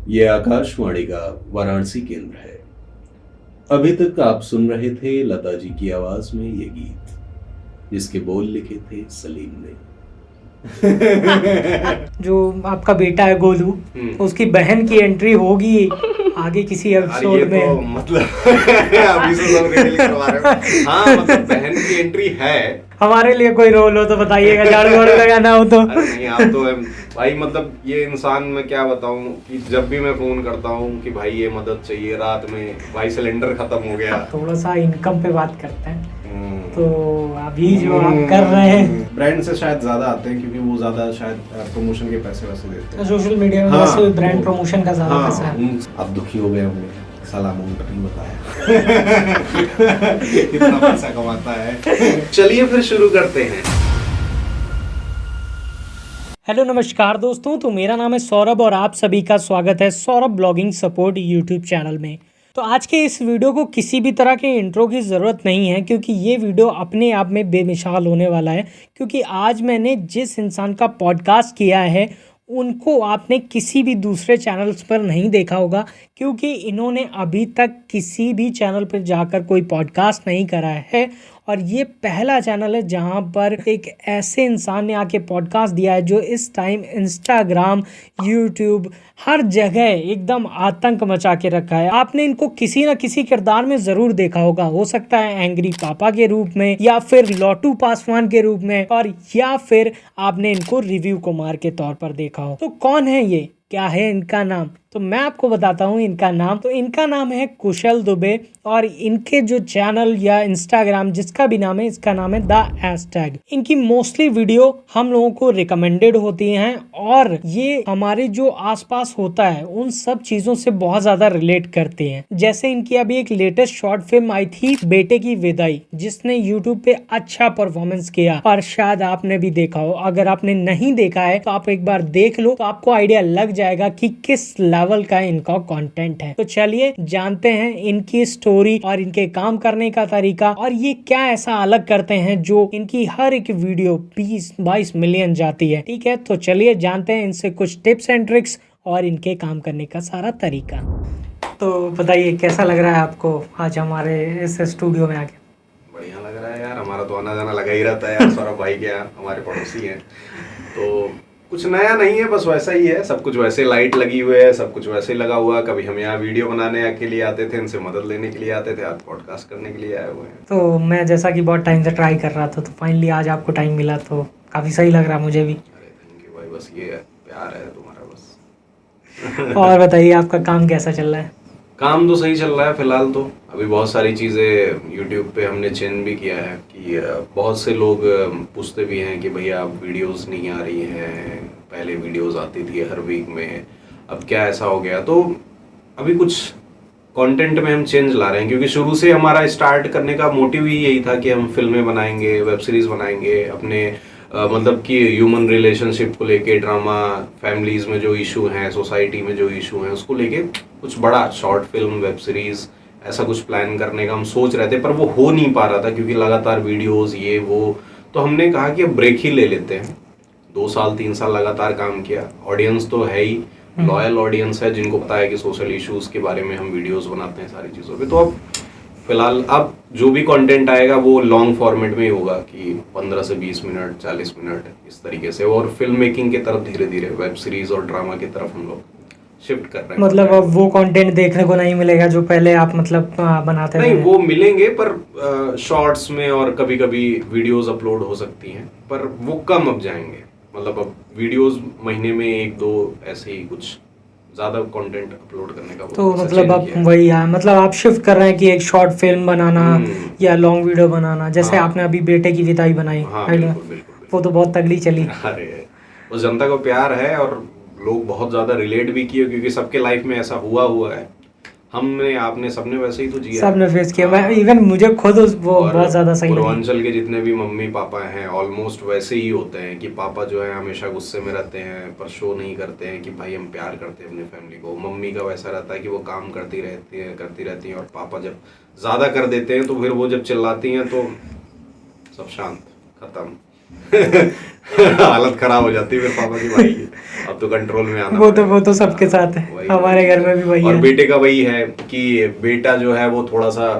ये आकाशवाणी का वाराणसी केंद्र है। अभी तक आप सुन रहे थे लता जी की आवाज में ये गीत, जिसके बोल लिखे थे सलीम ने। जो आपका बेटा है गोलू, उसकी बहन की एंट्री होगी आगे किसी एपिसोड ये में। तो मतलब अभी से सब रिवील करवा रहे हो। हाँ मतलब बहन की एंट्री है। हमारे लिए कोई रोल हो तो बताइएगा, झाड़ू वाड़ू लगाना हो तो। अरे नहीं, आप तो भाई मतलब ये इंसान मैं क्या बताऊं कि जब भी मैं फोन करता हूं कि भाई ये मदद चाहिए, रात में भाई सिलेंडर खत्म हो गया। थोड़ा सा इनकम पे बात करते हैं। तो अभी जो आप कर रहे हैं, ब्रांड से शायद ज्यादा आते हैं क्योंकि वो ज्यादा शायद प्रमोशन के पैसे वैसे देते हैं। सोशल मीडिया में हाँ, वैसे ब्रांड प्रमोशन का ज्यादा हाँ, पैसा है। आप दुखी हो गए होंगे, साला अमाउंट नहीं बताया। इतना पैसा कमाता है। चलिए फिर शुरू करते हैं। हेलो नमस्कार दोस्तों, तो मेरा नाम है सौरभ और आप सभी का स्वागत है Saurabh blogging support YouTube channel में। तो आज के इस वीडियो को किसी भी तरह के इंट्रो की ज़रूरत नहीं है, क्योंकि ये वीडियो अपने आप में बेमिसाल होने वाला है। क्योंकि आज मैंने जिस इंसान का पॉडकास्ट किया है उनको आपने किसी भी दूसरे चैनल्स पर नहीं देखा होगा, क्योंकि इन्होंने अभी तक किसी भी चैनल पर जाकर कोई पॉडकास्ट नहीं करा है। और ये पहला चैनल है जहाँ पर एक ऐसे इंसान ने आके पॉडकास्ट दिया है जो इस टाइम इंस्टाग्राम, यूट्यूब हर जगह एकदम आतंक मचा के रखा है। आपने इनको किसी न किसी किरदार में ज़रूर देखा होगा। हो सकता है एंग्री पापा के रूप में, या फिर लॉटू पासवान के रूप में, और या फिर आपने इनको रिव्यू कुमार के तौर पर देखा हो। तो कौन है ये, क्या है इनका नाम? तो मैं आपको बताता हूँ इनका नाम। तो इनका नाम है कुशल दुबे, और इनके जो चैनल या इंस्टाग्राम जिसका भी नाम है, इसका नाम है द हैशटैग। इनकी मोस्टली वीडियो हम लोगों को रिकमेंडेड होती हैं, और ये हमारे जो आसपास होता है उन सब चीज़ों से बहुत ज़्यादा रिलेट करते हैं। जैसे इनकी अभी एक लेटेस्ट शॉर्ट फिल्म आई थी बेटे की विदाई, जिसने यूट्यूब पे अच्छा परफॉर्मेंस किया, और शायद आपने भी देखा हो। अगर आपने नहीं देखा है तो आप एक बार देख लो, तो आपको आइडिया लग जाएगा कि किस लेवल का इनका कंटेंट है। तो चलिए जानते हैं इनकी स्टोरी और इनके काम करने का तरीका, और ये क्या ऐसा अलग करते हैं जो इनकी हर एक वीडियो 20-22 मिलियन जाती है। ठीक है, तो चलिए जानते हैं इनसे कुछ टिप्स एंड ट्रिक्स और इनके काम करने का सारा तरीका। तो बताइए कैसा लग रहा है आपको आज हमारे इस स्टूडियो में आके? बढ़िया लग रहा है यार, हमारा तो आना जाना लगा ही रहता है यार। सौरभ भाई के यहाँ, हमारे पड़ोसी हैं, तो कुछ नया नहीं है, बस वैसा ही है। सब कुछ वैसे, लाइट लगी हुई है, सब कुछ वैसे ही लगा हुआ है। कभी हम यहाँ वीडियो बनाने के लिए आते थे, इनसे मदद लेने के लिए आते थे, आज पॉडकास्ट करने के लिए आए हुए हैं। तो मैं जैसा कि बहुत टाइम से ट्राई कर रहा था, तो फाइनली आज आपको टाइम मिला, तो काफ़ी सही लग रहा मुझे भी। अरे थैंक यू भाई, बस ये है, प्यार है तुम्हारा बस। और बताइए आपका काम कैसा चल रहा है? काम तो सही चल रहा है फिलहाल। तो अभी बहुत सारी चीज़ें यूट्यूब पे हमने चेंज भी किया है कि बहुत से लोग पूछते भी हैं कि भैया आप वीडियोस नहीं आ रही हैं, पहले वीडियोस आती थी हर वीक में, अब क्या ऐसा हो गया? तो अभी कुछ कंटेंट में हम चेंज ला रहे हैं, क्योंकि शुरू से हमारा स्टार्ट करने का मोटिव ही यही था कि हम फिल्में बनाएंगे, वेब सीरीज़ बनाएंगे, अपने मतलब कि ह्यूमन रिलेशनशिप को लेके, ड्रामा, फैमिलीज़ में जो इशू हैं, सोसाइटी में जो इशू हैं, उसको लेके कुछ बड़ा शॉर्ट फिल्म, वेब सीरीज़ ऐसा कुछ प्लान करने का हम सोच रहे थे। पर वो हो नहीं पा रहा था क्योंकि लगातार वीडियोस ये वो। तो हमने कहा कि अब ब्रेक ही ले लेते हैं। 2 साल 3 साल लगातार काम किया, ऑडियंस तो है ही, लॉयल ऑडियंस है जिनको पता है कि सोशल इश्यूज़ के बारे में हम वीडियोज़ बनाते हैं, सारी चीज़ों पर। तो अब फिलहाल अब जो भी कंटेंट आएगा वो लॉन्ग फॉर्मेट में ही होगा कि 15 से 20 मिनट, 40 मिनट, इस तरीके से। और फिल्म मेकिंग की तरफ धीरे धीरे, वेब सीरीज और ड्रामा की तरफ हम लोग शिफ्ट कर रहे हैं। मतलब अब वो कंटेंट देखने को नहीं मिलेगा जो पहले आप मतलब बनाते नहीं, थे? वो मिलेंगे पर शॉर्ट्स में, और कभी कभी वीडियोस अपलोड हो सकती हैं, पर वो कम अब जाएंगे। मतलब अब वीडियोस महीने में 1-2 ऐसे ही, कुछ ज़्यादा कंटेंट अपलोड करने का तो मतलब अब वही है, मतलब आप शिफ्ट कर रहे हैं कि एक शॉर्ट फिल्म बनाना या लॉन्ग वीडियो बनाना, जैसे आपने अभी बेटे की विदाई बनाई। हाँ बिल्कुल बिल्कुल। वो तो बहुत तगड़ी चली। अरे वो जनता को प्यार है, और लोग बहुत ज़्यादा रिलेट भी किए, क्योंकि सबके लाइफ में ऐसा हुआ है। हमने, आपने, सबने वैसे ही तो जिया, सबने फेस किया। मैं इवन मुझे खुद वो बहुत ज़्यादा सही लगी। पूर्वांचल के जितने भी मम्मी पापा हैं ऑलमोस्ट वैसे ही होते हैं कि पापा जो है हमेशा गुस्से में रहते हैं, पर शो नहीं करते हैं कि भाई हम प्यार करते हैं अपनी फैमिली को। मम्मी का वैसा रहता है कि वो काम करती रहती हैं, और पापा जब ज़्यादा कर देते हैं तो फिर वो जब चिल्लाती हैं तो सब शांत, खत्म। हालत खराब हो जाती है फिर पापा की, भाई अब तो कंट्रोल में आना वो तो सबके साथ है, वही हमारे घर में भी वही और है। बेटे का वही है कि बेटा जो है वो थोड़ा सा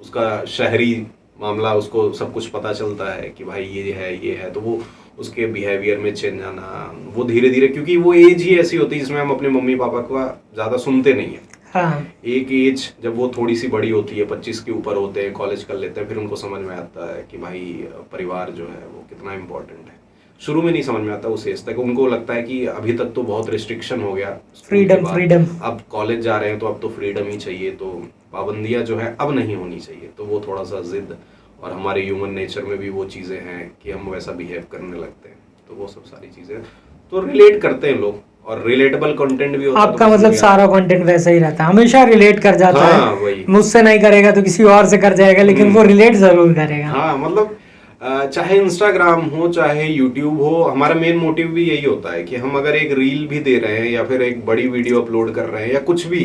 उसका शहरी मामला, उसको सब कुछ पता चलता है कि भाई ये है, तो वो उसके बिहेवियर में चेंज आना वो धीरे धीरे, क्योंकि वो एज ही ऐसी होती है जिसमें हम अपने मम्मी पापा का ज़्यादा सुनते नहीं है। हाँ एक एज जब वो थोड़ी सी बड़ी होती है, 25 के ऊपर होते हैं, कॉलेज कर लेते हैं, फिर उनको समझ में आता है कि भाई परिवार जो है वो कितना इम्पोर्टेंट है। शुरू में नहीं समझ में आता उस एज तक, उनको लगता है कि अभी तक तो बहुत रिस्ट्रिक्शन हो गया, फ्रीडम, अब कॉलेज जा रहे हैं तो अब तो फ्रीडम ही चाहिए, तो पाबंदियां जो है अब नहीं होनी चाहिए। तो वो थोड़ा सा जिद, और हमारे ह्यूमन नेचर में भी वो चीज़ें हैं कि हम वैसा बिहेव करने लगते हैं, तो वो सब सारी चीज़ें तो रिलेट करते हैं लोग, और रिलेटेबल कंटेंट भी होता है। आपका तो मतलब किसी सारा कंटेंट वैसा ही रहता है, हमेशा रिलेट कर जाता हाँ, है। वही। मुझसे नहीं करेगा तो किसी और से कर जाएगा, लेकिन वो रिलेट जरूर करेगा। हाँ मतलब चाहे इंस्टाग्राम हो चाहे यूट्यूब हो, हमारा मेन मोटिव भी यही होता है कि हम अगर एक रील भी दे रहे हैं या फिर एक बड़ी वीडियो अपलोड कर रहे हैं या कुछ भी,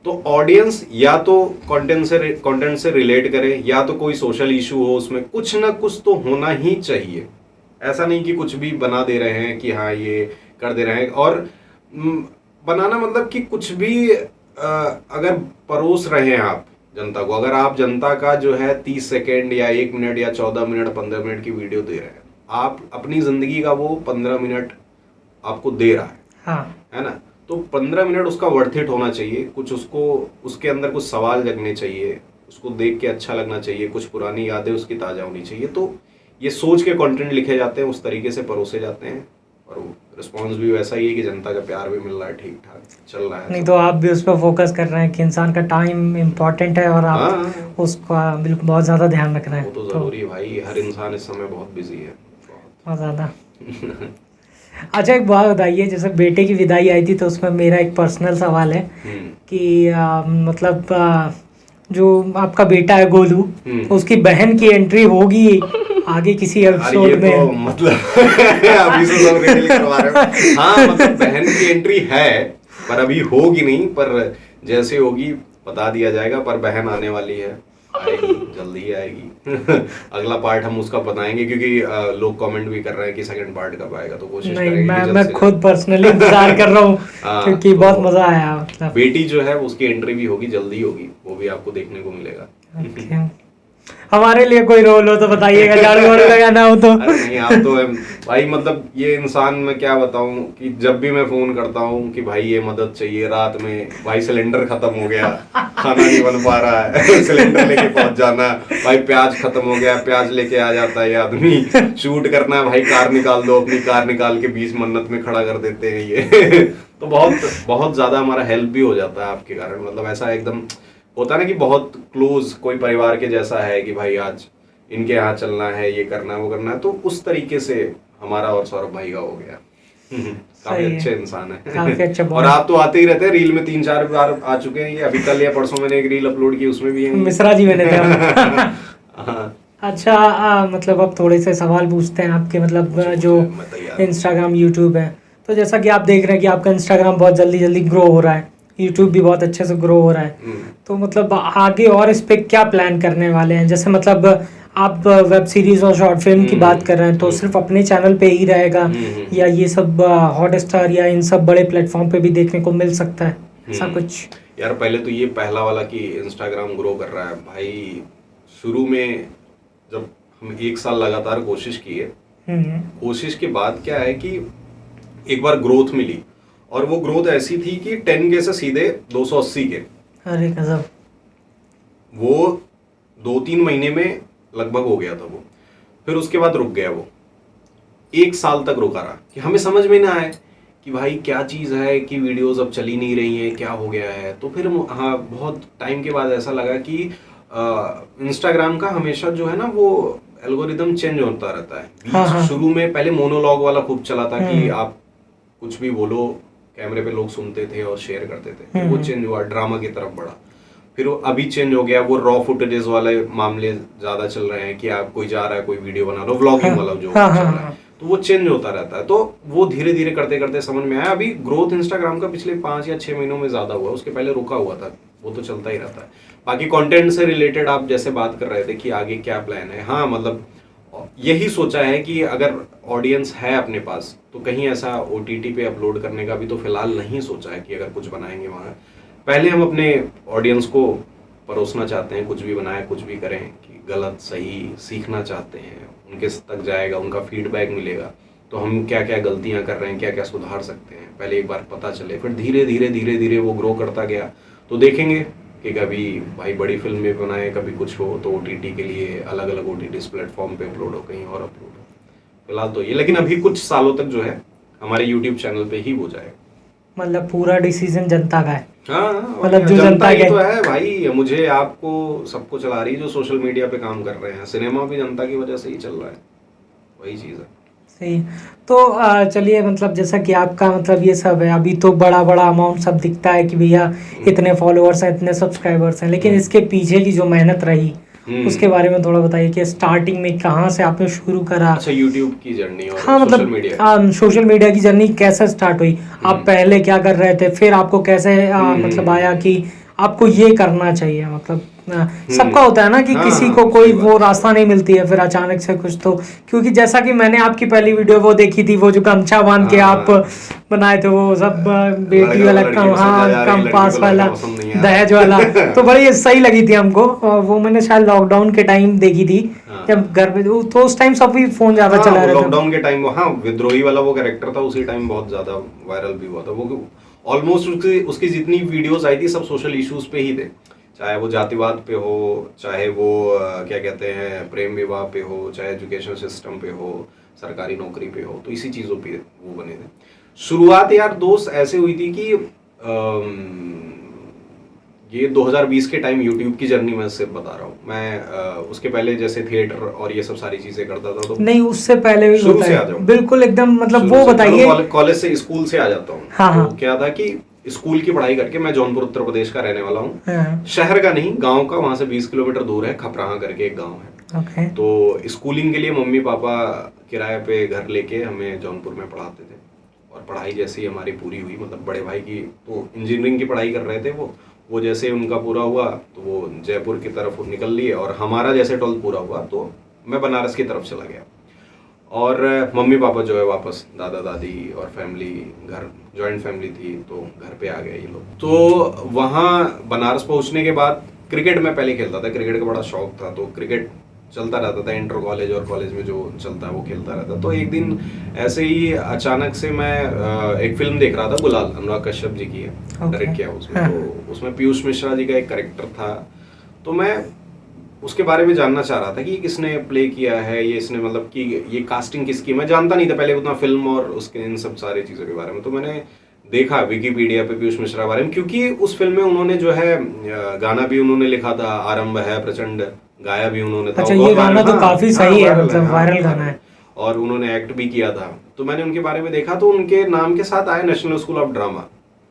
तो ऑडियंस या तो कंटेंट से रिलेट करे, या तो कोई सोशल इशू हो, उसमें कुछ ना कुछ तो होना ही चाहिए। ऐसा नहीं कि कुछ भी बना दे रहे हैं कि हाँ ये कर दे रहे हैं। और बनाना मतलब कि कुछ भी अगर परोस रहे हैं आप जनता को, अगर आप जनता का जो है 30 सेकेंड या 1 मिनट या 14 मिनट 15 मिनट की वीडियो दे रहे हैं, आप अपनी जिंदगी का वो 15 मिनट आपको दे रहा है, हाँ है ना, तो 15 मिनट उसका वर्थ इट होना चाहिए। कुछ उसको उसके अंदर कुछ सवाल जगने चाहिए, उसको देख के अच्छा लगना चाहिए, कुछ पुरानी यादें उसकी ताज़ा होनी चाहिए। तो ये सोच के कंटेंट लिखे जाते हैं, उस तरीके से परोसे जाते हैं, और रिस्पॉन्स भी वैसा ही है कि जनता का प्यार भी मिल रहा है, ठीक ठाक चल रहा है। नहीं तो आप भी उस पर फोकस कर रहे हैं कि इंसान का टाइम इम्पोर्टेंट है, और आप हाँ। उसका बिल्कुल बहुत ज़्यादा ध्यान रख रहे हैं। वो तो जरूरी है भाई, हर इंसान इस समय बहुत बिजी है, बहुत ज़्यादा। अच्छा एक बात बताइए, जैसे बेटे की विदाई आई थी तो उसमें मेरा एक पर्सनल सवाल है कि मतलब जो आपका बेटा है गोलू, उसकी बहन की एंट्री होगी आगे किसी एपिसोड में? तो मतलब अभी से सब रिवील करवा रहे हो। हाँ मतलब बहन की एंट्री है, पर अभी होगी नहीं, पर जैसे होगी बता दिया जाएगा। पर बहन आने वाली है, आएगी, जल्दी ही आएगी। अगला पार्ट हम उसका बताएंगे, क्योंकि लोग कमेंट भी कर रहे हैं कि सेकंड पार्ट कब आएगा, तो कोशिश नहीं, करेंगे कि जल्द मैं से खुद पर्सनली इंतजार कर रहा हूँ क्योंकि तो बहुत मजा आया। मतलब बेटी जो है उसकी एंट्री भी होगी, जल्दी होगी, वो भी आपको देखने को मिलेगा। okay. हमारे लिए कोई रोल हो तो बताइएगा, झाड़ू वाड़ू लगाना हो तो। अरे नहीं, आप तो भाई मतलब ये इंसान मैं क्या बताऊं कि जब भी मैं फोन करता हूं कि भाई ये मदद चाहिए, रात में भाई सिलेंडर खत्म हो गया, खाना नहीं बन पा रहा है, सिलेंडर लेके पहुंच जाना, भाई प्याज खत्म हो गया, प्याज लेके आ जाता है ये आदमी, शूट करना है भाई कार निकाल दो, अपनी कार निकाल के 20 मन्नत में खड़ा कर देते हैं ये। तो बहुत ज्यादा हमारा हेल्प भी हो जाता है आपके कारण। मतलब ऐसा एकदम होता है ना कि बहुत क्लोज कोई परिवार के जैसा है कि भाई आज इनके यहाँ चलना है, ये करना है, वो करना है, तो उस तरीके से हमारा और सौरभ भाई का हो गया। काफी अच्छे इंसान है, काफी अच्छा। और आप तो आते ही रहते हैं, रील में 3-4 बार आ चुके हैं ये। अभी कल या परसों मैंने एक रील अपलोड की, उसमें भी मिश्रा जी मैंने हाँ। अच्छा मतलब अब थोड़े से सवाल पूछते हैं आपके, मतलब जो इंस्टाग्राम यूट्यूब है, तो जैसा कि आप देख रहे हैं कि आपका इंस्टाग्राम बहुत जल्दी जल्दी ग्रो हो रहा है, यूट्यूब भी बहुत अच्छे से ग्रो हो रहा है, तो मतलब आगे और इस पे क्या प्लान करने वाले हैं? जैसे मतलब आप वेब सीरीज और शॉर्ट फिल्म की बात कर रहे हैं, तो सिर्फ अपने चैनल पे ही रहेगा या ये सब हॉटस्टार या इन सब बड़े प्लेटफॉर्म पे भी देखने को मिल सकता है ऐसा कुछ? यार पहले तो ये पहला वाला कि इंस्टाग्राम ग्रो कर रहा है भाई, शुरू में जब हम 1 साल लगातार कोशिश की है, कोशिश के बाद क्या है कि एक बार ग्रोथ मिली, और वो ग्रोथ ऐसी थी कि 10K से सीधे 280 के। अरे गजब। वो 2-3 महीने में लगभग हो गया था वो, फिर उसके बाद रुक गया वो, 1 साल तक रुका रहा कि हमें समझ में ना आए कि भाई क्या चीज़ है कि वीडियोस अब चली नहीं रही हैं, क्या हो गया है। तो फिर हाँ बहुत टाइम के बाद ऐसा लगा कि इंस्टाग्राम का हमेशा जो है ना वो एल्गोरिदम चेंज होता रहता है। शुरू में पहले मोनोलॉग वाला खूब चला था कि आप कुछ भी बोलो, कैमरे पे लोग सुनते थे और शेयर करते थे, फिर वो चेंज हुआ, ड्रामा की तरफ बढ़ा, फिर वो अभी चेंज हो गया, वो रॉ फुटेजेस वाले मामले ज्यादा चल रहे हैं कि आप कोई जा रहा है, कोई वीडियो बना रहा, व्लॉगिंग वाला जो चल रहा है, तो वो चेंज होता रहता है। तो वो धीरे धीरे करते करते समझ में आया। अभी ग्रोथ इंस्टाग्राम का पिछले 5 या 6 महीनों में ज्यादा हुआ, उसके पहले रुका हुआ था, वो तो चलता ही रहता है। बाकी कंटेंट से रिलेटेड आप जैसे बात कर रहे थे कि आगे क्या प्लान है, हाँ मतलब यही सोचा है कि अगर ऑडियंस है अपने पास तो कहीं ऐसा OTT पे अपलोड करने का भी तो फिलहाल नहीं सोचा है कि अगर कुछ बनाएंगे वहाँ। पहले हम अपने ऑडियंस को परोसना चाहते हैं, कुछ भी बनाए कुछ भी करें, कि गलत सही सीखना चाहते हैं, उनके तक जाएगा, उनका फीडबैक मिलेगा, तो हम क्या क्या गलतियां कर रहे हैं, क्या क्या सुधार सकते हैं, पहले एक बार पता चले, फिर धीरे धीरे वो ग्रो करता गया तो देखेंगे कि कभी भाई बड़ी फिल्म में बनाए, कभी कुछ हो तो OTT के लिए अलग अलग OTT प्लेटफॉर्म पे अपलोड हो, कहीं और अपलोड हो। फिलहाल तो ये, लेकिन अभी कुछ सालों तक जो है हमारे YouTube चैनल पे ही हो जाएगा। मतलब पूरा डिसीजन जनता का है। हाँ, मतलब जो जनता ही के तो है भाई, मुझे आपको सबको चला रही है जो सोशल मीडिया पे काम कर रहे हैं। सिनेमा भी जनता की वजह से ही चल रहा है, वही चीज़ है। सही। तो चलिए, मतलब जैसा कि आपका मतलब ये सब है, अभी तो बड़ा बड़ा अमाउंट सब दिखता है कि भैया इतने फॉलोअर्स हैं, इतने सब्सक्राइबर्स हैं, लेकिन इसके पीछे की जो मेहनत रही उसके बारे में थोड़ा बताइए कि स्टार्टिंग में कहाँ से आपने शुरू करा। अच्छा, यूट्यूब की जर्नी और हाँ, सोशल मतलब मीडिया सोशल मीडिया की जर्नी कैसे स्टार्ट हुई, आप पहले क्या कर रहे थे, फिर आपको कैसे मतलब आया कि आपको ये करना चाहिए। मतलब सबका होता है ना कि हाँ, किसी हाँ, को कोई सही वो रास्ता नहीं मिलती है, फिर अचानक से कुछ तो, क्योंकि जैसा कि मैंने आपकी पहली वीडियो वो देखी थी, वो जो गमछा बांध के हाँ, आप बनाए थे, वो सब बेटी वाला लड़की कम, पसंद आ जा हाँ, रही, कम लड़की पास को लड़का वाला, पसंद नहीं आ रहा। दहेज वाला, तो बड़ी सही लगी थी हमको। वो मैंने शायद लॉकडाउन के टाइम देखी थी, हाँ। जब घर पे तो उस टाइम सब भी फोन ज्यादा हाँ, चला रहे थे। लॉकडाउन के टाइम, हाँ, विद्रोही वाला वो कैरेक्टर था, उसी टाइम बहुत ज्यादा वायरल भी हुआ था वो। ऑलमोस्ट उसकी जितनी वीडियोस आई थी सब सोशल इश्यूज पे ही थे, चाहे वो जातिवाद पे हो, चाहे वो क्या कहते हैं प्रेम विवाह पे हो, चाहे एजुकेशन सिस्टम पे हो, सरकारी नौकरी पे हो, तो इसी चीज़ों पे वो बने थे। शुरुआत यार दोस्त ऐसे हुई थी कि ये 2020 के टाइम यूट्यूब की जर्नी मैं सिर्फ बता रहा हूँ। मैं उसके पहले जैसे थिएटर और ये सब सारी चीज़ें करता था, तो नहीं, उससे पहले भी शुरू होता से है। आ जाऊँ, बिल्कुल एकदम, मतलब शुरू वो से, बताइए। चलो कॉलेज से, स्कूल से आ जाता हूँ। हाँ, हाँ। तो क्या था कि स्कूल की पढ़ाई करके, मैं जौनपुर उत्तर प्रदेश का रहने वाला हूँ, हाँ, शहर का नहीं, गांव का, वहां से 20 किलोमीटर दूर है, खपराहा करके एक गांव है। ओके। तो स्कूलिंग के लिए मम्मी पापा किराए पे घर लेके हमें जौनपुर में पढ़ाते थे, और पढ़ाई जैसे ही हमारी पूरी हुई, मतलब बड़े भाई की तो इंजीनियरिंग की पढ़ाई कर रहे थे वो जैसे उनका पूरा हुआ तो वो जयपुर की तरफ निकल लिए, और हमारा जैसे 12th पूरा हुआ तो मैं बनारस की तरफ चला गया। और मम्मी पापा जो है वापस दादा दादी और फैमिली, घर जॉइंट फैमिली थी तो घर पे आ गए ये लोग। तो वहाँ बनारस पहुँचने के बाद क्रिकेट मैं पहले खेलता था, क्रिकेट का बड़ा शौक था, तो क्रिकेट चलता रहता था, इंटर कॉलेज और कॉलेज में जो चलता है वो खेलता रहता। तो एक दिन ऐसे ही अचानक से मैं एक फिल्म देख रहा था, गुलाल, अनुराग कश्यप जी की है, डायरेक्ट किया उसमें। तो उसमें पीयूष मिश्रा जी का एक कैरेक्टर था, तो मैं उसके बारे में जानना चाह रहा था कि किसने प्ले किया है, ये इसने, मतलब कि ये कास्टिंग किसकी, मैं जानता नहीं था पहले उतना फिल्म और उसके इन सब सारी चीज़ों के बारे में। तो मैंने देखा विकिपीडिया पे पीयूष मिश्रा के बारे में, क्योंकि उस फिल्म में उन्होंने जो है गाना भी उन्होंने लिखा था, आरंभ है प्रचंड, गाया भी उन्होंने था। अच्छा, ये गाना तो काफी सही है, मतलब वायरल गाना है, और उन्होंने एक्ट भी किया था। तो मैंने उनके बारे में देखा, तो उनके नाम के साथ आया नेशनल स्कूल ऑफ ड्रामा।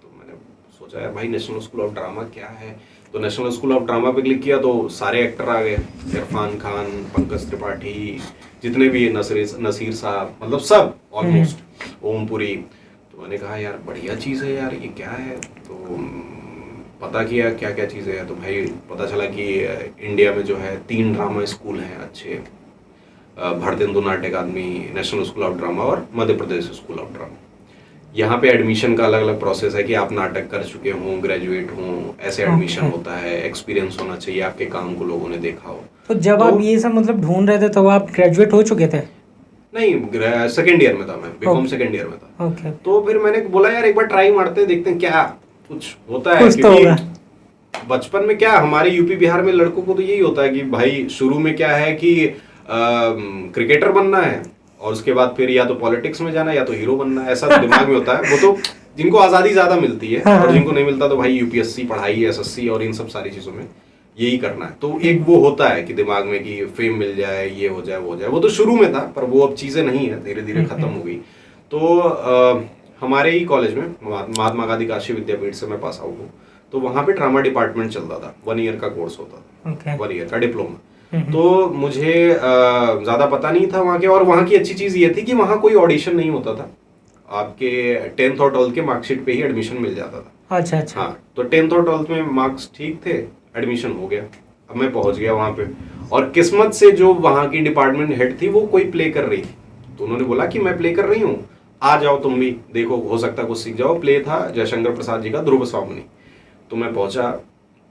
तो मैंने सोचा यार भाई नैशनल स्कूल ऑफ ड्रामा क्या है, तो नेशनल स्कूल ऑफ ड्रामा पे क्लिक किया तो सारे एक्टर आ गए, इरफान खान, पंकज त्रिपाठी, जितने भी नसीर साहब, मतलब सब ऑलमोस्ट, ओमपुरी। तो मैंने कहा यार बढ़िया चीज़ है यार, ये क्या है। तो पता किया क्या क्या चीज़ें हैं, तो भाई पता चला कि इंडिया में जो है 3 ड्रामा स्कूल हैं अच्छे, भारतेंदु नाट्य अकादमी, नेशनल स्कूल ऑफ ड्रामा और Madhya Pradesh school of drama. यहाँ पे एडमिशन का अलग अलग प्रोसेस है कि आप नाटक कर चुके हों, ग्रेजुएट हों, ऐसे एडमिशन होता है, एक्सपीरियंस होना चाहिए, आपके काम को लोगों ने देखा हो। तो जब आप ये सब मतलब ढूंढ रहे थे तो आप ग्रेजुएट हो चुके थे? नहीं, सेकेंड ईयर में था मैं, बीकॉम सेकेंड ईयर में था। ओके। तो फिर मैंने बोला यार एक बार ट्राई मारते हैं, देखते हैं क्या कुछ होता है, कुछ तो होगा। बचपन में क्या हमारे यूपी बिहार में लड़कों को तो यही होता है कि भाई शुरू में क्या है कि क्रिकेटर बनना है, और उसके बाद फिर या तो पॉलिटिक्स में जाना है या तो हीरो बनना है, ऐसा दिमाग में होता है। वो तो जिनको आज़ादी ज़्यादा मिलती है, और जिनको नहीं मिलता तो भाई यूपीएससी पढ़ाई, एसएससी और इन सब सारी चीज़ों में यही करना है। तो एक वो होता है कि दिमाग में कि फेम मिल जाए, ये हो जाए, वो हो जाए। वो तो शुरू में था, पर वो अब चीज़ें नहीं है, धीरे धीरे खत्म हो गई। तो हमारे ही कॉलेज में, महात्मा गांधी काशी विद्यापीठ से मैं पास आउट हूँ, तो वहाँ पे ड्रामा डिपार्टमेंट चलता था, 1 ईयर का कोर्स होता था, 1 ईयर का डिप्लोमा। तो मुझे ज़्यादा पता नहीं था वहाँ के, और वहाँ की अच्छी चीज़ ये थी कि वहाँ कोई ऑडिशन नहीं होता था, आपके 10th और 12th के मार्कशीट पे ही एडमिशन मिल जाता था। अच्छा अच्छा। हाँ, तो 10th और 12th में मार्क्स ठीक थे, एडमिशन हो गया। अब मैं पहुँच गया वहाँ पे, और किस्मत से जो वहां की डिपार्टमेंट हेड थी वो कोई प्ले कर रही थी, तो उन्होंने बोला कि मैं प्ले कर रही हूँ, आ जाओ तुम भी, देखो हो सकता है कुछ सीख जाओ। प्ले था जयशंकर प्रसाद जी का ध्रुव स्वामिनी। तो मैं पहुंचा,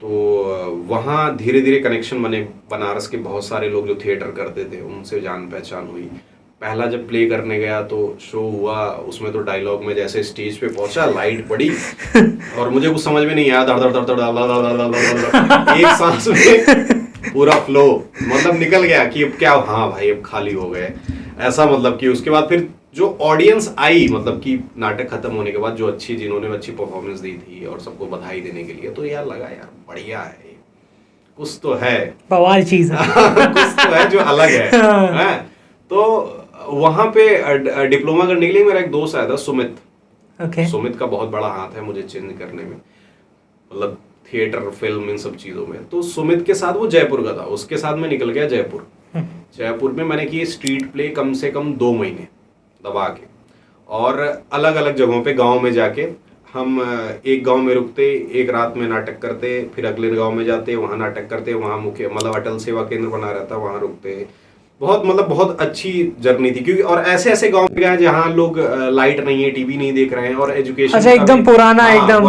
तो वहाँ धीरे धीरे कनेक्शन बने, बनारस के बहुत सारे लोग जो थिएटर करते थे उनसे जान पहचान हुई। पहला जब प्ले करने गया तो शो हुआ, उसमें तो डायलॉग में जैसे स्टेज पे पहुंचा, लाइट पड़ी और मुझे कुछ समझ में नहीं आया, धड़ धड़ धड़ धड़ एक सांस में पूरा फ्लो मतलब निकल गया कि अब क्या, हाँ भाई अब खाली हो गए ऐसा। मतलब कि उसके बाद फिर जो ऑडियंस आई, मतलब कि नाटक खत्म होने के बाद जो जिन्होंने अच्छी परफॉर्मेंस दी थी और सबको बधाई देने के लिए, तो यार लगा यार बढ़िया है, कुछ तो है, बवाल चीज है। कुछ तो है जो अलग है। तो वहां पे डिप्लोमा करने के लिए मेरा एक दोस्त आया था, सुमित। सुमित का बहुत बड़ा हाथ है मुझे चेंज करने में, मतलब थिएटर फिल्म इन सब चीजों में। तो सुमित के साथ वो जयपुर का था, उसके साथ मैं निकल गया जयपुर। जयपुर में मैंने की स्ट्रीट प्ले कम से कम 2 महीने दबा के, और अलग अलग जगहों पे गांव में जाके हम एक गांव में रुकते, एक रात में नाटक करते, फिर अगले गांव में जाते, वहां नाटक करते, वहां मुख्य मतलब अटल सेवा केंद्र बना रहता, वहां रुकते। बहुत मतलब बहुत अच्छी जर्नी थी, क्योंकि और ऐसे ऐसे गांव में गए जहाँ लोग लाइट नहीं है, टीवी नहीं देख रहे हैं, और एजुकेशन अच्छा एकदम पुराना, एकदम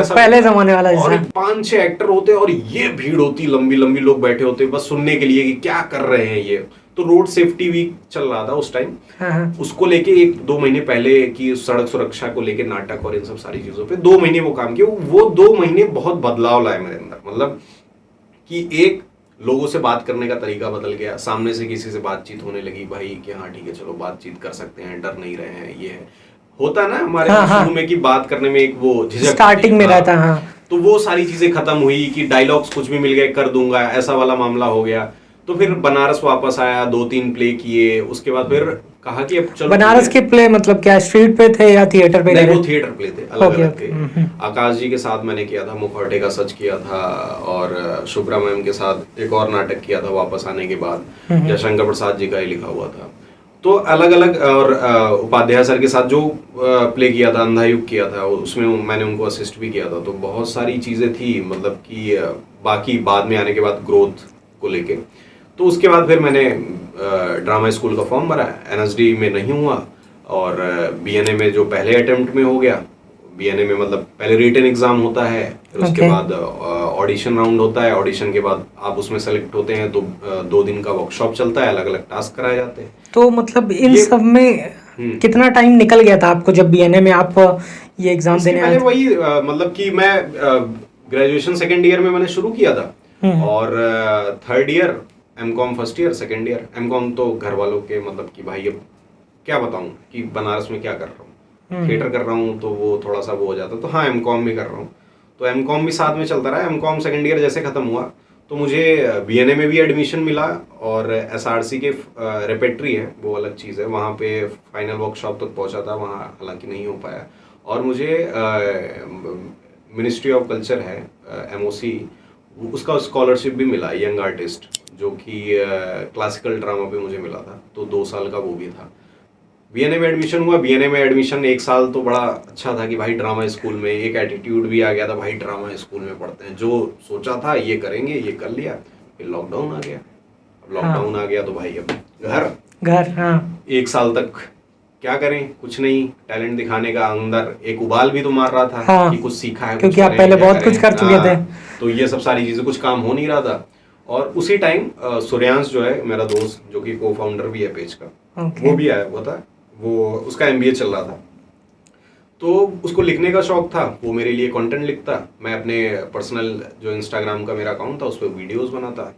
पहले जमाने वाला, और 5-6 एक्टर होते और ये भीड़ होती, लंबी लंबी लोग बैठे होते बस सुनने के लिए कि क्या कर रहे हैं ये। तो रोड सेफ्टी वीक चल रहा था उस टाइम, उसको लेके 1-2 महीने पहले की सड़क सुरक्षा को लेके नाटक और इन सब सारी चीजों पे 2 महीने वो काम किया। वो 2 महीने बहुत बदलाव लाए मेरे अंदर, मतलब कि एक लोगों से बात करने का तरीका बदल गया, सामने से किसी से बातचीत होने लगी भाई कि हाँ ठीक है चलो बातचीत कर सकते हैं, डर नहीं रहे हैं, ये है होता ना हमारे शुरू में कि बात करने में एक वो झिझक स्टार्टिंग में रहता है। तो वो सारी चीजें खत्म हुई कि डायलॉग्स कुछ भी मिल गए कर दूंगा, ऐसा वाला मामला हो गया। तो फिर बनारस वापस आया, 2-3 प्ले किए, उसके बाद फिर कहा कि अब चलो। बनारस के प्ले मतलब क्या स्ट्रीट पे थे या थिएटर पे? नहीं, वो थिएटर प्ले थे, अलग अलग थे। आकाश जी के साथ मैंने किया था, मुखौटे का सच किया था, और शुभ्रा मैम के साथ एक और नाटक किया था वापस आने के बाद, जयशंकर प्रसाद जी का ही लिखा हुआ था। तो अलग अलग, और उपाध्याय सर के साथ जो प्ले किया था, अंधा युग किया था, उसमें मैंने उनको असिस्ट भी किया था। तो बहुत सारी चीजें थी, मतलब कि बाकी बाद में आने के बाद ग्रोथ को लेके। तो उसके बाद फिर मैंने ड्रामा स्कूल का फॉर्म भरा, एनएसडी में नहीं हुआ, और बीएनए में जो पहले अटेम्प्ट में हो गया। बीएनए में मतलब पहले रिटन एग्जाम होता है, फिर उसके बाद ऑडिशन राउंड होता है, ऑडिशन के बाद आप उसमें सेलेक्ट होते हैं, तो 2 दिन का वर्कशॉप चलता है, अलग अलग टास्क कराए जाते हैं। तो मतलब इन सब में कितना टाइम निकल गया था आपको जब बीएनए में आप ये एग्जाम देने आए थे? वही मतलब कि मैं ग्रेजुएशन 2nd ईयर में मैंने शुरू किया था, और 3rd year MCom 1st year 2nd year. MCom तो घर वालों के मतलब कि भाई अब क्या बताऊं कि बनारस में क्या कर रहा हूँ, थिएटर कर रहा हूँ, तो वो थोड़ा सा वो हो जाता। तो हाँ, एमकॉम भी कर रहा हूँ, तो एमकॉम भी साथ में चलता रहा। एमकॉम 2nd ईयर जैसे खत्म हुआ तो मुझे बीएनए में भी एडमिशन मिला, और एसआरसी के रेपेट्री है वो अलग चीज़ है, वहाँ पे फाइनल वर्कशॉप तक पहुँचा था, वहाँ हालांकि नहीं हो पाया। और मुझे मिनिस्ट्री ऑफ कल्चर है एमओसी, उसका स्कॉलरशिप भी मिला, यंग आर्टिस्ट, जो कि क्लासिकल ड्रामा पे मुझे मिला था, तो 2 साल का वो भी था। बीएनए में एडमिशन हुआ, बीएनए में एडमिशन 1 साल तो बड़ा अच्छा था कि भाई ड्रामा स्कूल में, एक एटीट्यूड भी आ गया था भाई ड्रामा स्कूल में पढ़ते हैं, जो सोचा था ये करेंगे ये कर लिया। फिर लॉकडाउन आ गया, अब लॉकडाउन आ गया तो भाई अब घर। हाँ, 1 साल तक क्या करें, कुछ नहीं, टैलेंट दिखाने का अंदर एक उबाल भी तो मार रहा था। हाँ, कि कुछ सीखा है, क्योंकि आप पहले बहुत कुछ कर चुके थे। तो ये सब सारी चीजें, कुछ काम हो नहीं रहा था। और उसी टाइम सूर्यांश जो है मेरा दोस्त, जो कि को फाउंडर भी है पेज का, वो भी आया हुआ था, वो उसका एमबीए चल रहा था, तो उसको लिखने का शौक था, वो मेरे लिए कंटेंट लिखता, मैं अपने पर्सनल जो इंस्टाग्राम का मेरा अकाउंट था उस पर वीडियोस बनाता।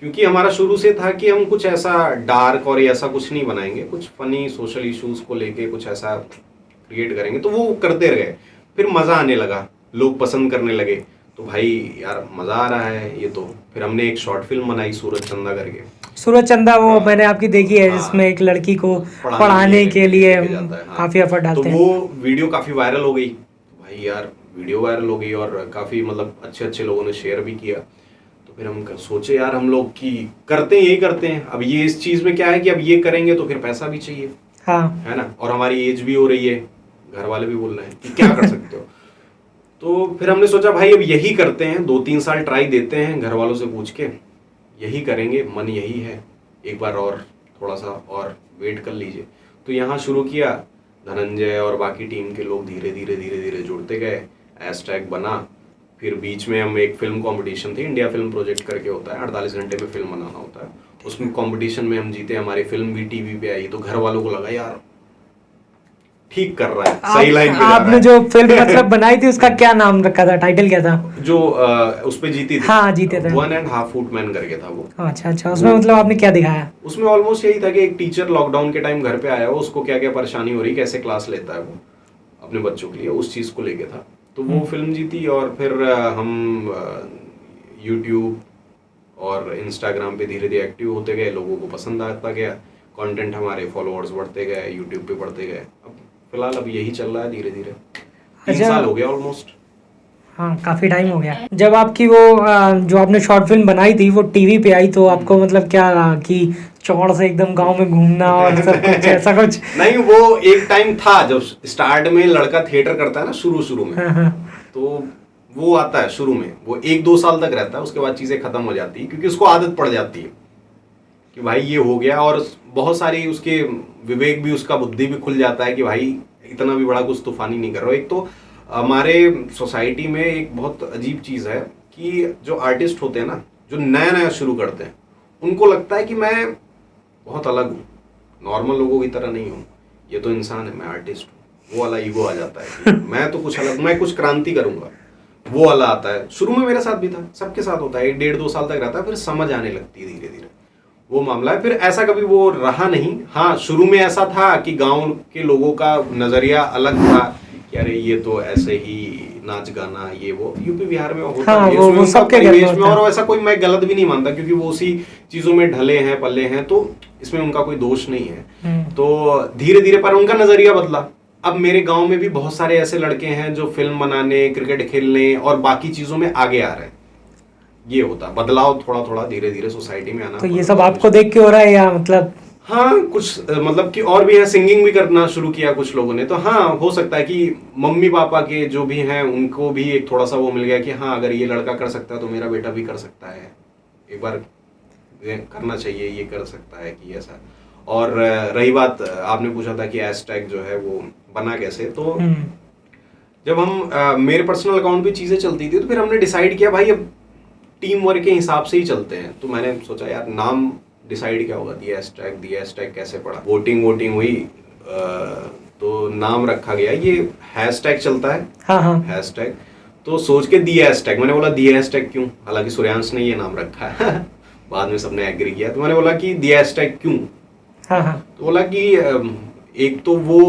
क्योंकि हमारा शुरू से था कि हम कुछ ऐसा डार्क और ऐसा कुछ नहीं बनाएंगे, कुछ फनी सोशल इश्यूज को लेके कुछ ऐसा क्रिएट करेंगे। तो वो करते रहे, फिर मज़ा आने लगा, लोग पसंद करने लगे, तो भाई यार मज़ा आ रहा है ये। तो फिर हमने एक शॉर्ट फिल्म बनाई सूरज चंदा करके। सूरज चंदा, वो मैंने आपकी देखी है, जिसमें एक लड़की को पढ़ाने के लिए काफ़ी एफर्ट डालते हैं। तो वो वीडियो काफ़ी वायरल हो गई, भाई यार वीडियो वायरल हो गई, और काफ़ी मतलब अच्छे लोगों ने शेयर भी किया। फिर हम सोचे यार हम लोग कि करते हैं, यही करते हैं। अब ये इस चीज़ में क्या है कि अब ये करेंगे तो फिर पैसा भी चाहिए, हाँ है ना, और हमारी एज भी हो रही है, घर वाले भी बोल रहे हैं कि क्या कर सकते हो। तो फिर हमने सोचा भाई अब यही करते हैं, 2-3 साल ट्राई देते हैं घर वालों से पूछ के, यही करेंगे, मन यही है, एक बार और थोड़ा सा और वेट कर लीजिए। तो यहाँ शुरू किया, धनंजय और बाकी टीम के लोग धीरे धीरे जुड़ते गए, हैशटैग बना। फिर बीच में हम एक फिल्म कंपटीशन थी, इंडिया फिल्म प्रोजेक्ट करके होता है, 48 घंटे में फिल्म बनाना होता है, उसमें कंपटीशन में हम जीते, हमारी फिल्म भी टीवी पे आई। तो घर वालों को लगा यार ठीक कर रहा है, सही लाइन पे जा रहा है। आपने जो फिल्म मतलब बनाई थी उसका क्या नाम रखा था, टाइटल क्या था? जो उस पे जीती थी, हाँ जीते थे, 1.5 फुट मैन करके था वो। अच्छा, उसमें मतलब आपने क्या दिखाया? उसमें ऑलमोस्ट यही था कि एक टीचर लॉकडाउन के टाइम घर पे आया हो, उसको क्या क्या परेशानी हो रही, कैसे क्लास लेता है वो अपने बच्चों के लिए, उस चीज को लेके था। तो वो फिल्म जीती और फिर हम यूट्यूब और इंस्टाग्राम पे धीरे धीरे एक्टिव होते गए, लोगों को पसंद आता गया कंटेंट, हमारे फॉलोअर्स बढ़ते गए, यूट्यूब पे बढ़ते गए। अब फिलहाल अब यही चल रहा है धीरे धीरे, 3 साल हो गया ऑलमोस्ट। हाँ काफी टाइम हो गया। जब आपकी वो जो आपने शॉर्ट फिल्म बनाई थी वो टीवी पे आई तो आपको मतलब क्या रहा कि चौड़ से एकदम गांव में घूमना और सब कुछ ऐसा कुछ? नहीं, वो एक टाइम था जब स्टार्ट में लड़का थिएटर करता है ना शुरू में, तो वो आता है शुरू में, वो 1-2 साल तक रहता है, उसके बाद चीजें खत्म हो जाती है क्योंकि उसको आदत पड़ जाती है कि भाई ये हो गया, और बहुत सारी उसके विवेक भी, उसका बुद्धि भी खुल जाता है कि भाई इतना भी बड़ा कुछ तूफानी नहीं कर रहा हो। एक तो हमारे सोसाइटी में एक बहुत अजीब चीज़ है कि जो आर्टिस्ट होते हैं ना, जो नया नया शुरू करते हैं, उनको लगता है कि मैं बहुत अलग हूँ, नॉर्मल लोगों की तरह नहीं हूँ, ये तो इंसान है, मैं आर्टिस्ट हूँ। वो वाला ईगो आ जाता है कि मैं तो कुछ अलग, मैं कुछ क्रांति करूँगा, वो वाला आता है। शुरू में मेरे साथ भी था, सबके साथ होता है, 1-1.5-2 साल तक रहता है, फिर समझ आने लगती है धीरे धीरे, वो मामला है। फिर ऐसा कभी वो रहा नहीं। हाँ, शुरू में ऐसा था कि गांव के लोगों का नजरिया अलग था कि अरे ये तो ऐसे ही नाच गाना ये वो, यूपी बिहार में होता हाँ, है, वो सबके घर में में, होता है। और ऐसा कोई मैं गलत भी नहीं मानता क्योंकि वो उसी चीजों में ढले हैं, पले हैं, तो इसमें उनका कोई दोष नहीं है। तो धीरे धीरे पर उनका नजरिया बदला। अब मेरे गांव में भी बहुत सारे ऐसे लड़के हैं जो फिल्म बनाने, क्रिकेट खेलने और बाकी चीजों में आगे आ रहे हैं। ये होता बदलाव थोड़ा थोड़ा धीरे धीरे सोसाइटी में आना। तो ये सब आपको देख के हो रहा है या मतलब? हाँ, कुछ मतलब कि और भी है, सिंगिंग भी करना शुरू किया कुछ लोगों ने, तो हाँ हो सकता है कि मम्मी पापा के जो भी हैं उनको भी एक थोड़ा सा वो मिल गया कि हाँ अगर ये लड़का कर सकता है तो मेरा बेटा भी कर सकता है, एक बार करना चाहिए, ये कर सकता है कि ऐसा। और रही बात आपने पूछा था कि हैशटैग जो है वो बना कैसे, तो जब हम मेरे पर्सनल अकाउंट पे चीज़ें चलती थी तो फिर हमने डिसाइड किया भाई अब टीम वर्क के हिसाब से ही चलते हैं। तो मैंने सोचा यार नाम डिसाइड क्या होगा, दी हैशटैग कैसे पड़ा, वोटिंग हुई, तो नाम रखा गया, ये हैशटैग चलता है। हाँ। हैशटैग तो सोच के दी हैशटैग, मैंने बोला दी हैशटैग क्यों, हालांकि सूर्यांश ने ये नाम रखा है बाद में सबने एग्री किया, तो मैंने बोला कि दी हैशटैग क्यों। तो बोला कि एक तो वो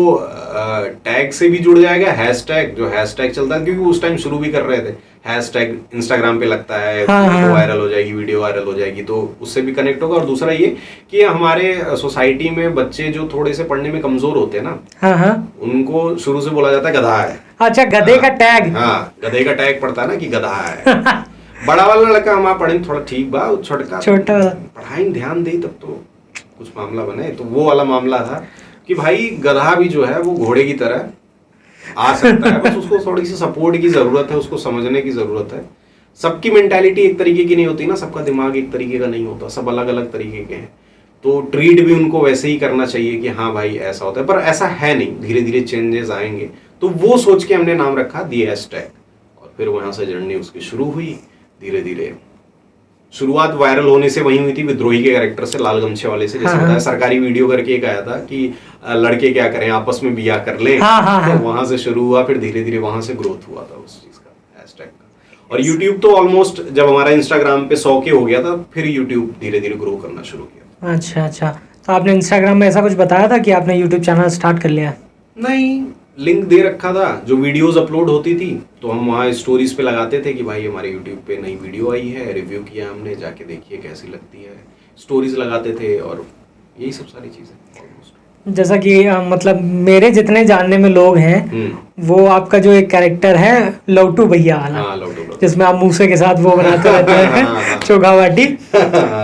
टैग से भी जुड़ जाएगा, हैशटैग जो हैशटैग चलता है क्योंकि उस टाइम शुरू भी कर रहे थे, हैशटैग इंस्टाग्राम पे लगता है, फोटो वायरल हो जाएगी, वीडियो वायरल हो जाएगी, तो उससे भी कनेक्ट होगा। और दूसरा ये कि हमारे सोसाइटी में बच्चे जो थोड़े से पढ़ने में कमजोर होते हैं ना, उनको शुरू से बोला जाता है गधा है। अच्छा, गधे का टैग। हाँ, गधे का टैग पड़ता है ना कि गधा है। बड़ा वाला लड़का हमारा पढ़े थोड़ा ठीक बा, छोटा पढ़ाई में ध्यान दे तब तो कुछ मामला बने, तो वो वाला मामला था कि भाई गधा भी जो है वो घोड़े की तरह आ सकता है, बस उसको थोड़ी सी सपोर्ट की जरूरत है, उसको समझने की जरूरत है। सबकी मेंटालिटी एक तरीके की नहीं होती ना, सबका दिमाग एक तरीके का नहीं होता, सब अलग अलग तरीके के हैं, तो ट्रीट भी उनको वैसे ही करना चाहिए कि हाँ भाई ऐसा होता है, पर ऐसा है नहीं, धीरे धीरे चेंजेस आएंगे। तो वो सोच के हमने नाम रखा दी हैशटैग, और फिर वहां से जर्नी उसकी शुरू हुई धीरे धीरे। शुरुआत वायरल होने से वही हुई थी, विद्रोही के कैरेक्टर से, लाल गमछे वाले से, जैसे बताया सरकारी वीडियो करके एक आया था कि लड़के क्या करें, आपस में बिया कर लें। तो वहां से शुरू हुआ, फिर धीरे धीरे वहां से ग्रोथ हुआ था उस चीज का, हैशटैग का। और यूट्यूब तो ऑलमोस्ट जब हमारा इंस्टाग्राम पे 100 के हो गया था, फिर यूट्यूब धीरे धीरे ग्रो करना शुरू किया। अच्छा, तो आपने इंस्टाग्राम में ऐसा कुछ बताया था कि आपने यूट्यूब चैनल स्टार्ट कर लिया? नहीं, लिंक दे रखा था, जो वीडियोस अपलोड होती थी तो हम वहाँ स्टोरीज पे लगाते थे कि भाई हमारे यूट्यूब पे नई वीडियो आई है, रिव्यू किया हमने, जाके देखिए कैसी लगती है, स्टोरीज लगाते थे, और यही सब सारी चीजें। जैसा कि मतलब मेरे जितने जानने में लोग हैं, वो आपका जो एक कैरेक्टर है लौटू भैया वाला, जिसमें आप मूसे के साथ वो बनाते रहते हैं चोखा बाटी,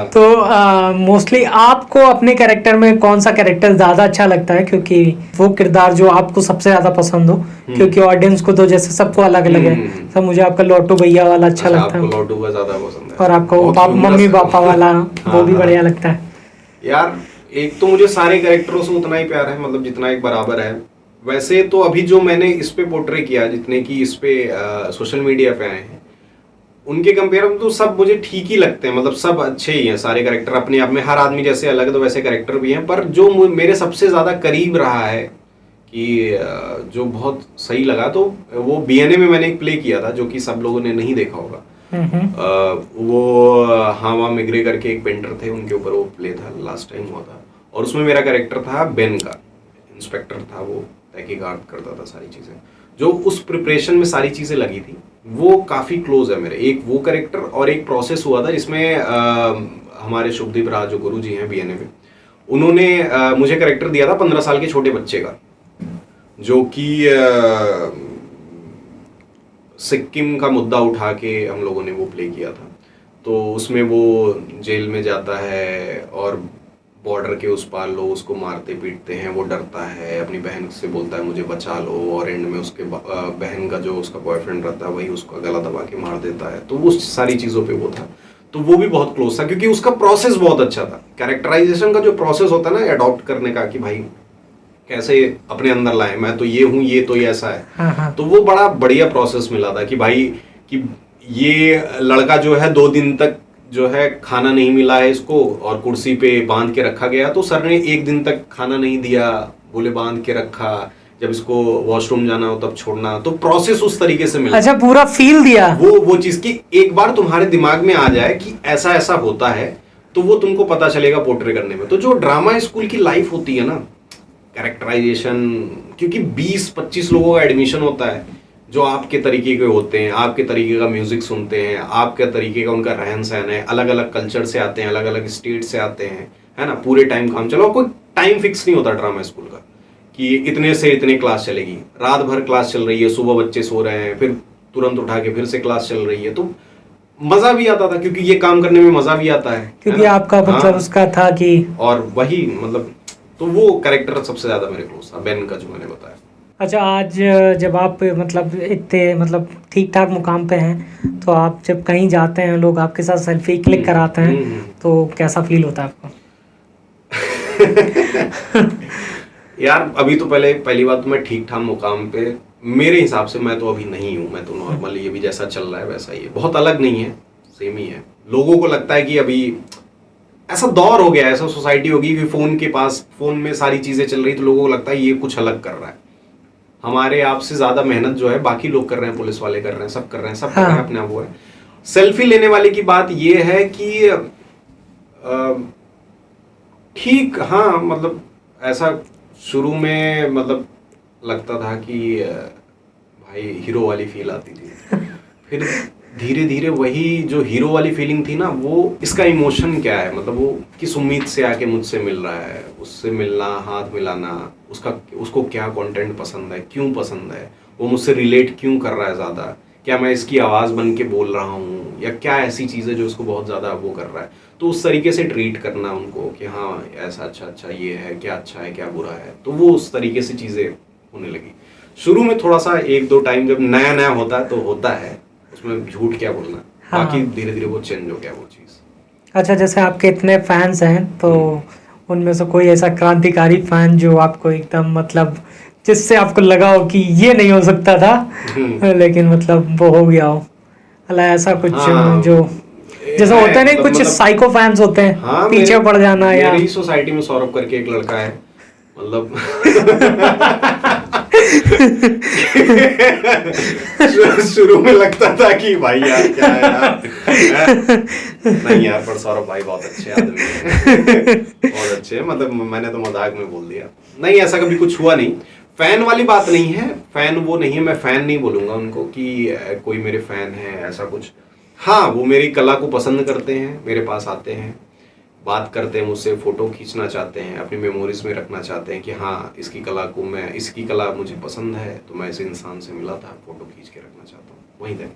हाँ। तो मोस्टली आपको अपने कैरेक्टर में कौन सा कैरेक्टर ज्यादा अच्छा लगता है, क्योंकि वो किरदार जो आपको सबसे ज्यादा पसंद हो, क्योंकि ऑडियंस को तो जैसे सबको अलग अलग है। तो मुझे आपका लोटू भैया वाला अच्छा लगता आपको है, लॉटू का ज्यादा पसंद है और आपको बहुत मम्मी humorous है। पापा वाला वो भी हाँ। बढ़िया लगता है। यार एक तो मुझे सारे कैरेक्टरों से उतना ही प्यार है, मतलब जितना एक बराबर है। वैसे तो अभी जो मैंने इस पे पोर्ट्रे किया, जितने की इस पे सोशल मीडिया पे आए हैं, उनके कंपेयर में तो सब मुझे ठीक ही लगते हैं। मतलब सब अच्छे ही हैं सारे कैरेक्टर अपने आप में। हर आदमी जैसे अलग है तो वैसे कैरेक्टर भी हैं, पर जो मेरे सबसे ज्यादा करीब रहा है कि जो बहुत सही लगा, तो वो बीएनए में मैंने एक प्ले किया था जो कि सब लोगों ने नहीं देखा होगा। वो हावा मिग्रे करके एक पेंटर थे, उनके ऊपर वो प्ले था, लास्ट टाइम हुआ था। और उसमें मेरा कैरेक्टर था बेन का, इंस्पेक्टर था वो, तहकीकात करता था सारी चीजें। जो उस प्रिपरेशन में सारी चीजें लगी थी वो काफी क्लोज है मेरे। एक वो कैरेक्टर और एक प्रोसेस हुआ था जिसमें हमारे शुभदीप राज जो गुरु जी हैं बीएनए में, उन्होंने मुझे कैरेक्टर दिया था 15 साल के छोटे बच्चे का, जो कि सिक्किम का मुद्दा उठा के हम लोगों ने वो प्ले किया था। तो उसमें वो जेल में जाता है और बॉर्डर के उस पार लोग उसको मारते पीटते हैं, वो डरता है, अपनी बहन से बोलता है मुझे बचा लो, और एंड में उसके बहन का जो उसका बॉयफ्रेंड रहता है वही उसका गला दबा के मार देता है। तो वो सारी चीज़ों पे वो था, तो वो भी बहुत क्लोज था क्योंकि उसका प्रोसेस बहुत अच्छा था। कैरेक्टराइजेशन का जो प्रोसेस होता है ना अडॉप्ट करने का, कि भाई कैसे अपने अंदर लाए, मैं तो ये हूँ, ये तो ये ऐसा है। हाँ। तो वो बड़ा बढ़िया प्रोसेस मिला था कि भाई कि ये लड़का जो है 2 दिन तक जो है खाना नहीं मिला है इसको, और कुर्सी पे बांध के रखा गया। तो सर ने 1 दिन तक खाना नहीं दिया, बोले बांध के रखा, जब इसको वॉशरूम जाना हो तब छोड़ना। तो प्रोसेस उस तरीके से मिला। अच्छा, पूरा फील दिया वो चीज की एक बार तुम्हारे दिमाग में आ जाए कि ऐसा ऐसा होता है, तो वो तुमको पता चलेगा पोर्ट्रे करने में। तो जो ड्रामा स्कूल की लाइफ होती है ना, कैरेक्टराइजेशन, क्योंकि 20-25 लोगों का एडमिशन होता है जो आपके तरीके के होते हैं, आपके तरीके का म्यूजिक सुनते हैं, आपके तरीके का उनका रहन सहन है, अलग अलग कल्चर से आते हैं, अलग अलग स्टेट से आते हैं, है ना। पूरे टाइम काम चलो, कोई टाइम फिक्स नहीं होता ड्रामा स्कूल का कि इतने से इतने क्लास चलेगी। रात भर क्लास चल रही है, सुबह बच्चे सो रहे हैं, फिर तुरंत उठा के फिर से क्लास चल रही है। तो मजा भी आता था क्योंकि ये काम करने में मजा भी आता है, क्योंकि आपका मतलब उसका था कि, और वही मतलब, तो वो कैरेक्टर सबसे ज्यादा मेरे क्लोज था, बेन का जो मैंने बताया। अच्छा, आज जब आप मतलब इतने मतलब ठीक ठाक मुकाम पे हैं, तो आप जब कहीं जाते हैं, लोग आपके साथ सेल्फी क्लिक कराते हैं, तो कैसा फील होता है आपको? यार अभी तो पहली बात तो मैं ठीक ठाक मुकाम पे, मेरे हिसाब से मैं तो अभी नहीं हूँ। मैं तो नॉर्मल, ये भी जैसा चल रहा है वैसा ही है, बहुत अलग नहीं है, सेम ही है। लोगों को लगता है कि अभी ऐसा दौर हो गया, ऐसा सोसाइटी होगी कि फोन में सारी चीजें चल रही, तो लोगों को लगता है ये कुछ अलग कर रहा है। हमारे आप से ज्यादा मेहनत जो है बाकी लोग कर रहे हैं, पुलिस वाले कर रहे हैं, सब कर रहे हैं, सब कर रहे हैं अपने आप। वो है सेल्फी लेने वाले की बात ये है कि ठीक, हाँ, मतलब ऐसा शुरू में मतलब लगता था कि भाई हीरो वाली फील आती थी। फिर धीरे धीरे वही जो हीरो वाली फीलिंग थी ना, वो इसका इमोशन क्या है, मतलब वो किस उम्मीद से आके मुझसे मिल रहा है, उससे मिलना, हाथ मिलाना, उसको क्या कंटेंट पसंद है, क्यों पसंद है, वो मुझसे रिलेट क्यों कर रहा है ज़्यादा, क्या मैं इसकी आवाज़ बन के बोल रहा हूँ, या क्या ऐसी चीज़ है जो उसको बहुत ज़्यादा वो कर रहा है। तो उस तरीके से ट्रीट करना उनको कि हाँ ऐसा, अच्छा ये है, क्या अच्छा है क्या बुरा है। तो वो उस तरीके से चीज़ें होने लगी। शुरू में थोड़ा सा 1-2 टाइम जब नया होता है तो होता है, उसमें झूठ क्या बोलना। हाँ। बाकी धीरे धीरे वो चेंज हो गया वो चीज़। अच्छा, जैसे आपके इतने फैंस हैं, तो उनमें से कोई ऐसा क्रांतिकारी फैन जो आपको एकदम मतलब जिससे आपको लगा हो कि ये नहीं हो सकता था लेकिन मतलब वो हो गया हो, अला ऐसा कुछ? हाँ, जो जैसा होता है ना, कुछ मतलब साइको फैंस होते हैं, हाँ, पीछे पड़ जाना, या मेरी सोसाइटी में सौरभ करके एक लड़का है, मतलब शुरू में लगता था कि भाई यार क्या है यार, नहीं यार, पर सौरभ भाई बहुत अच्छे आदमी हैं, बहुत अच्छे, मतलब मैंने तो मजाक में बोल दिया, नहीं ऐसा कभी कुछ हुआ नहीं। फैन वाली बात नहीं है, फैन वो नहीं है, मैं फैन नहीं बोलूंगा उनको कि कोई मेरे फैन है ऐसा कुछ। हाँ, वो मेरी कला को पसंद करते हैं, मेरे पास आते हैं, बात करते हैं मुझसे, फोटो खींचना चाहते हैं, अपनी मेमोरीज में रखना चाहते हैं कि हाँ इसकी कला मुझे पसंद है, तो मैं इस इंसान से मिला था, फोटो खींच के रखना चाहता हूँ। वहीं तक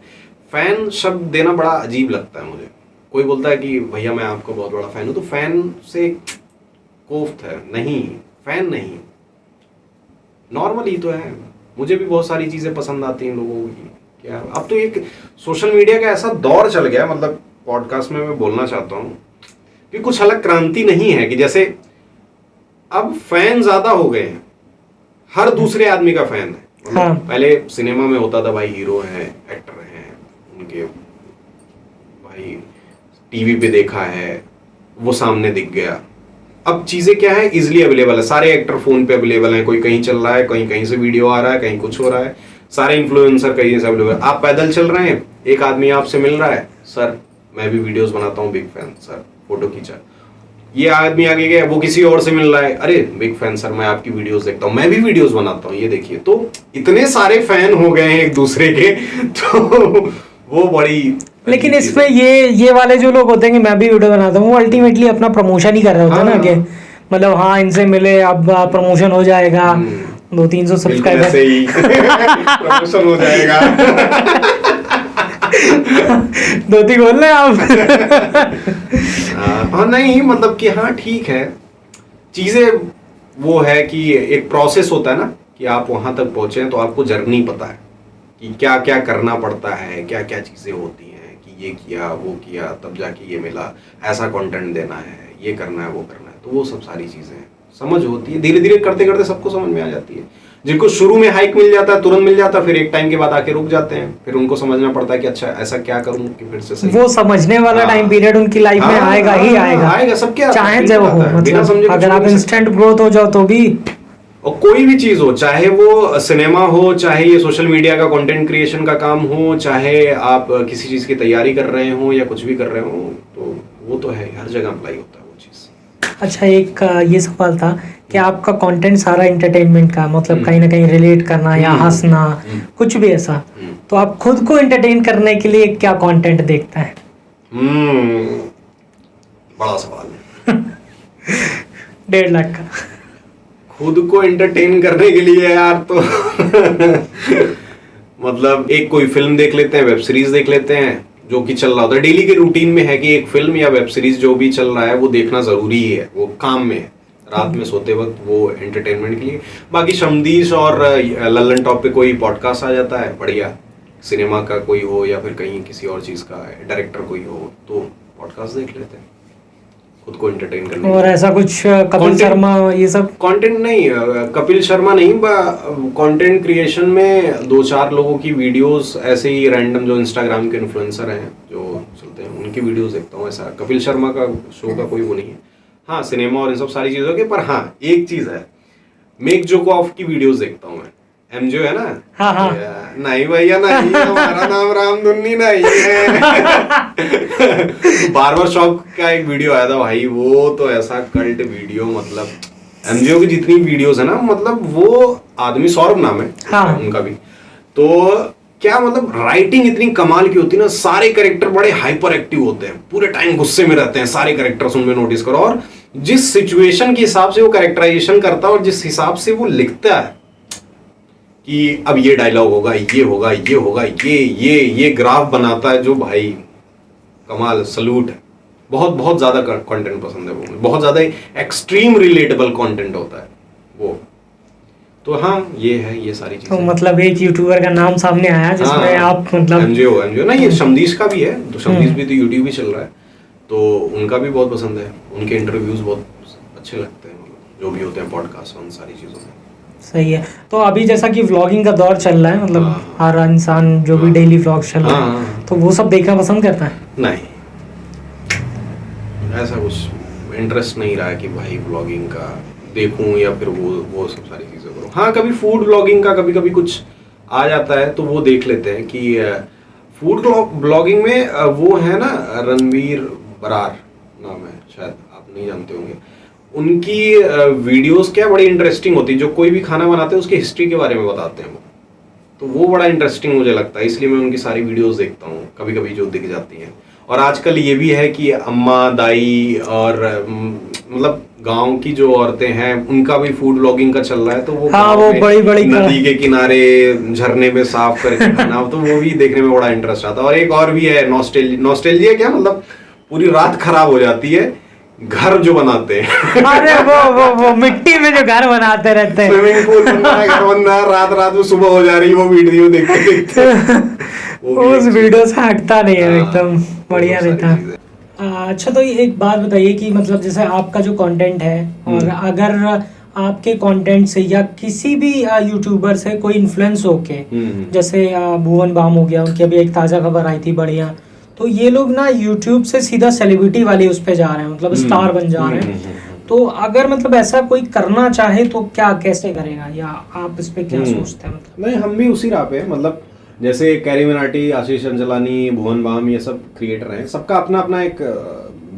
फैन शब्द देना बड़ा अजीब लगता है मुझे। कोई बोलता है कि भैया मैं आपका बहुत बड़ा फैन हूँ, तो फैन से कोफ्त है, नहीं, फैन नहीं, नॉर्मल ही तो है। मुझे भी बहुत सारी चीज़ें पसंद आती हैं लोगों की। क्या अब तो एक सोशल मीडिया का ऐसा दौर चल गया, मतलब पॉडकास्ट में मैं बोलना चाहता हूँ कि कुछ अलग क्रांति नहीं है कि जैसे अब फैन ज़्यादा हो गए हैं, हर दूसरे आदमी का फैन है। मतलब हाँ। पहले सिनेमा में होता था भाई हीरो हैं, एक्टर हैं, उनके भाई टीवी पे देखा है, वो सामने दिख गया। अब चीज़ें क्या है, इजिली अवेलेबल है, सारे एक्टर फोन पे अवेलेबल हैं, कोई कहीं चल रहा है, कहीं कहीं से वीडियो आ रहा है, कहीं कुछ हो रहा है, सारे इन्फ्लुएंसर कहीं से अवेलेबल। आप पैदल चल रहे हैं, एक आदमी आपसे मिल रहा है, सर मैं भी वीडियोस बनाता हूँ, बिग फैन सर, फोटो खींचा। ये आदमी आगे गया, वो किसी और से मिल रहा है, अरे बिग फैन सर, मैं आपकी वीडियोस देखता हूँ, मैं भी वीडियोस बनाता हूँ, ये देखिए। तो इतने सारे फैन हो गए हैं एक दूसरे के, तो वो बड़ी। लेकिन इसमें ये वाले जो लोग होते हैं कि मैं भी वीडियो बनाता हूँ, वो अल्टीमेटली अपना प्रमोशन ही कर रहे होते हैं ना, कि मतलब हाँ इनसे मिले, अब प्रमोशन हो जाएगा, 200-300 सब्सक्राइबर से ही प्रमोशन हो जाएगा। धोती खोल रहे आप। हाँ नहीं, मतलब कि हाँ ठीक है, चीजें वो है कि एक प्रोसेस होता है ना, कि आप वहां तक पहुंचे हैं तो आपको जर्नी पता है कि क्या क्या करना पड़ता है, क्या क्या चीजें होती हैं, कि ये किया वो किया तब जाके ये मिला, ऐसा कंटेंट देना है, ये करना है वो करना है, तो वो सब सारी चीजें समझ होती है। धीरे धीरे करते करते सबको समझ में आ जाती है। जिनको शुरू में हाइक मिल जाता है, तुरंत मिल जाता है, फिर एक टाइम के बाद आके रुक जाते हैं, फिर उनको समझना पड़ता है कि अच्छा ऐसा क्या करूं कि फिर से सही। वो समझने वाला टाइम पीरियड उनकी लाइफ में आएगा ही आएगा, आएगा, सबके चाहे जब हो, मतलब अगर आप इंस्टेंट ग्रोथ हो जाओ तो भी। और कोई भी चीज हो, चाहे वो सिनेमा हो, चाहे ये सोशल मीडिया का कंटेंट क्रिएशन का काम हो, चाहे आप किसी चीज की तैयारी कर रहे हो या कुछ भी कर रहे हो, तो वो तो है, हर जगह अप्लाई होता है वो चीज। अच्छा, एक ये सवाल था कि आपका कंटेंट सारा एंटरटेनमेंट का, मतलब कहीं ना कहीं रिलेट करना या हंसना, कुछ भी ऐसा, तो आप खुद को एंटरटेन करने के लिए क्या कंटेंट देखते हैं? बड़ा सवाल है। 1.5 लाख का। खुद को एंटरटेन करने के लिए यार तो मतलब एक कोई फिल्म देख लेते हैं, वेब सीरीज देख लेते हैं, जो कि चल रहा होता है डेली के रूटीन में, है कि एक फिल्म या वेब सीरीज जो भी चल रहा है वो देखना जरूरी है, वो काम में है, रात में सोते वक्त वो एंटरटेनमेंट के लिए। बाकी शमदीश और लल्लन टॉप पे कोई पॉडकास्ट आ जाता है बढ़िया, सिनेमा का कोई हो या फिर कहीं किसी और चीज का डायरेक्टर कोई हो, तो पॉडकास्ट देख लेते हैं खुद को एंटरटेन करने। और ऐसा कुछ कपिल शर्मा ये सब कंटेंट नहीं, कपिल शर्मा नहीं, कंटेंट क्रिएशन में 2-4 लोगों की वीडियोस ऐसे ही रैंडम जो इंस्टाग्राम के इन्फ्लुएंसर हैं जो चलते हैं, उनकी वीडियोस देखता हूँ। ऐसा कपिल शर्मा का शो का कोई वो नहीं है। हाँ सिनेमा और इन सब सारी चीज़ों के, पर हाँ एक चीज़ है, मेक जोकोफ की वीडियोस देखता हूँ मैं। एमजो है ना? हाँ हाँ। नहीं भैया नहीं, हमारा नाम रामधुन्नी नहीं है। बार्बर शॉप का एक वीडियो आया था भाई, वो तो ऐसा कल्ट वीडियो, मतलब एमजीओ की जितनी वीडियोस है ना, मतलब वो आदमी सौरभ नाम है हाँ। उनका भी, तो क्या मतलब राइटिंग इतनी कमाल की होती है ना, सारे कैरेक्टर बड़े हाइपर एक्टिव होते हैं, पूरे टाइम गुस्से में रहते हैं सारे कैरेक्टर्स, उनमें नोटिस करो, और जिस सिचुएशन के हिसाब से वो कैरेक्टराइजेशन करता है और जिस हिसाब से वो लिखता है कि अब ये डायलॉग होगा, ये होगा, ये होगा, ये ग्राफ बनाता है, जो भाई कमाल, सलूट है। बहुत बहुत ज्यादा कंटेंट पसंद है वो, बहुत ज्यादा एक्सट्रीम रिलेटेबल कंटेंट होता है वो। तो हाँ ये है, ये सारी चीजें। तो मतलब एक यूट्यूबर का नाम सामने आया जिसमें आप मतलब एमजीओ नहीं, ये शमदीश का भी है, तो शमदीश भी तो यूट्यूब ही चल रहा है, तो उनका भी बहुत पसंद है, उनके इंटरव्यूज बहुत अच्छे लगते हैं, मतलब जो भी होते हैं पॉडकास्ट, उन सारी चीज़ों में। सही है। तो अभी जैसा कि व्लॉगिंग का दौर चल रहा है, मतलब हर इंसान जो भी डेली व्लॉग चल रहा है, तो वो सब देखना पसंद करता है? नहीं, ऐसा कुछ इंटरेस्ट नहीं रहा है कि भाई व्लॉगिंग का देखूं या फिर वो सब सारी चीज़ें करूं। हाँ कभी फूड व्लॉगिंग का कभी कभी कुछ आ जाता है तो वो देख लेते हैं, कि फूड ब्लॉगिंग में वो है ना, रणवीर बरार नाम है, शायद आप नहीं जानते होंगे। उनकी वीडियोस क्या बड़ी इंटरेस्टिंग होती है, जो कोई भी खाना बनाते हैं उसकी हिस्ट्री के बारे में बताते हैं वो, तो वो बड़ा इंटरेस्टिंग मुझे लगता है, इसलिए मैं उनकी सारी वीडियोस देखता हूँ कभी कभी जो दिख जाती हैं। और आजकल ये भी है कि अम्मा, दाई और मतलब गांव की जो औरतें हैं उनका भी फूड व्लॉगिंग का चल रहा है, तो वो हाँ, वो बड़ी नदी के किनारे झरने में साफ करके खाना, तो वो भी देखने में बड़ा इंटरेस्ट आता है। और एक और भी है नॉस्टैल्जिया, क्या मतलब पूरी रात खराब हो जाती है। घर जो बनाते हैं अरे वो मिट्टी में जो घर बनाते रहते हैं, स्विमिंग पूल बन रहा है, घर बन रहा है, रात रात में सुबह हो जा रही है, वो वीडियो देखते देखते उस वीडियो से हटता नहीं है, एकदम बढ़िया बहुत रहता सारी है। चीजें। अच्छा, तो ये एक बात बताइए कि मतलब जैसे आपका जो कंटेंट है, और अगर आपके कंटेंट से या किसी भी यूट्यूबर से कोई इन्फ्लुएंस होके, जैसे भुवन बाम हो गया, उनकी अभी एक ताज़ा खबर आई थी बढ़िया, तो ये लोग ना यूट्यूब से सीधा सेलिब्रिटी वाले उस पे जा रहे हैं, मतलब स्टार बन जा रहे हैं। तो अगर मतलब ऐसा कोई करना चाहे तो क्या, कैसे करेगा, या आप इस पे क्या सोचते हैं? मतलब नहीं, हम भी उसी राह पे हैं। मतलब जैसे कैरी मिनाटी, आशीष अंजलानी, भुवन बाम, ये सब क्रिएटर हैं, सबका अपना अपना एक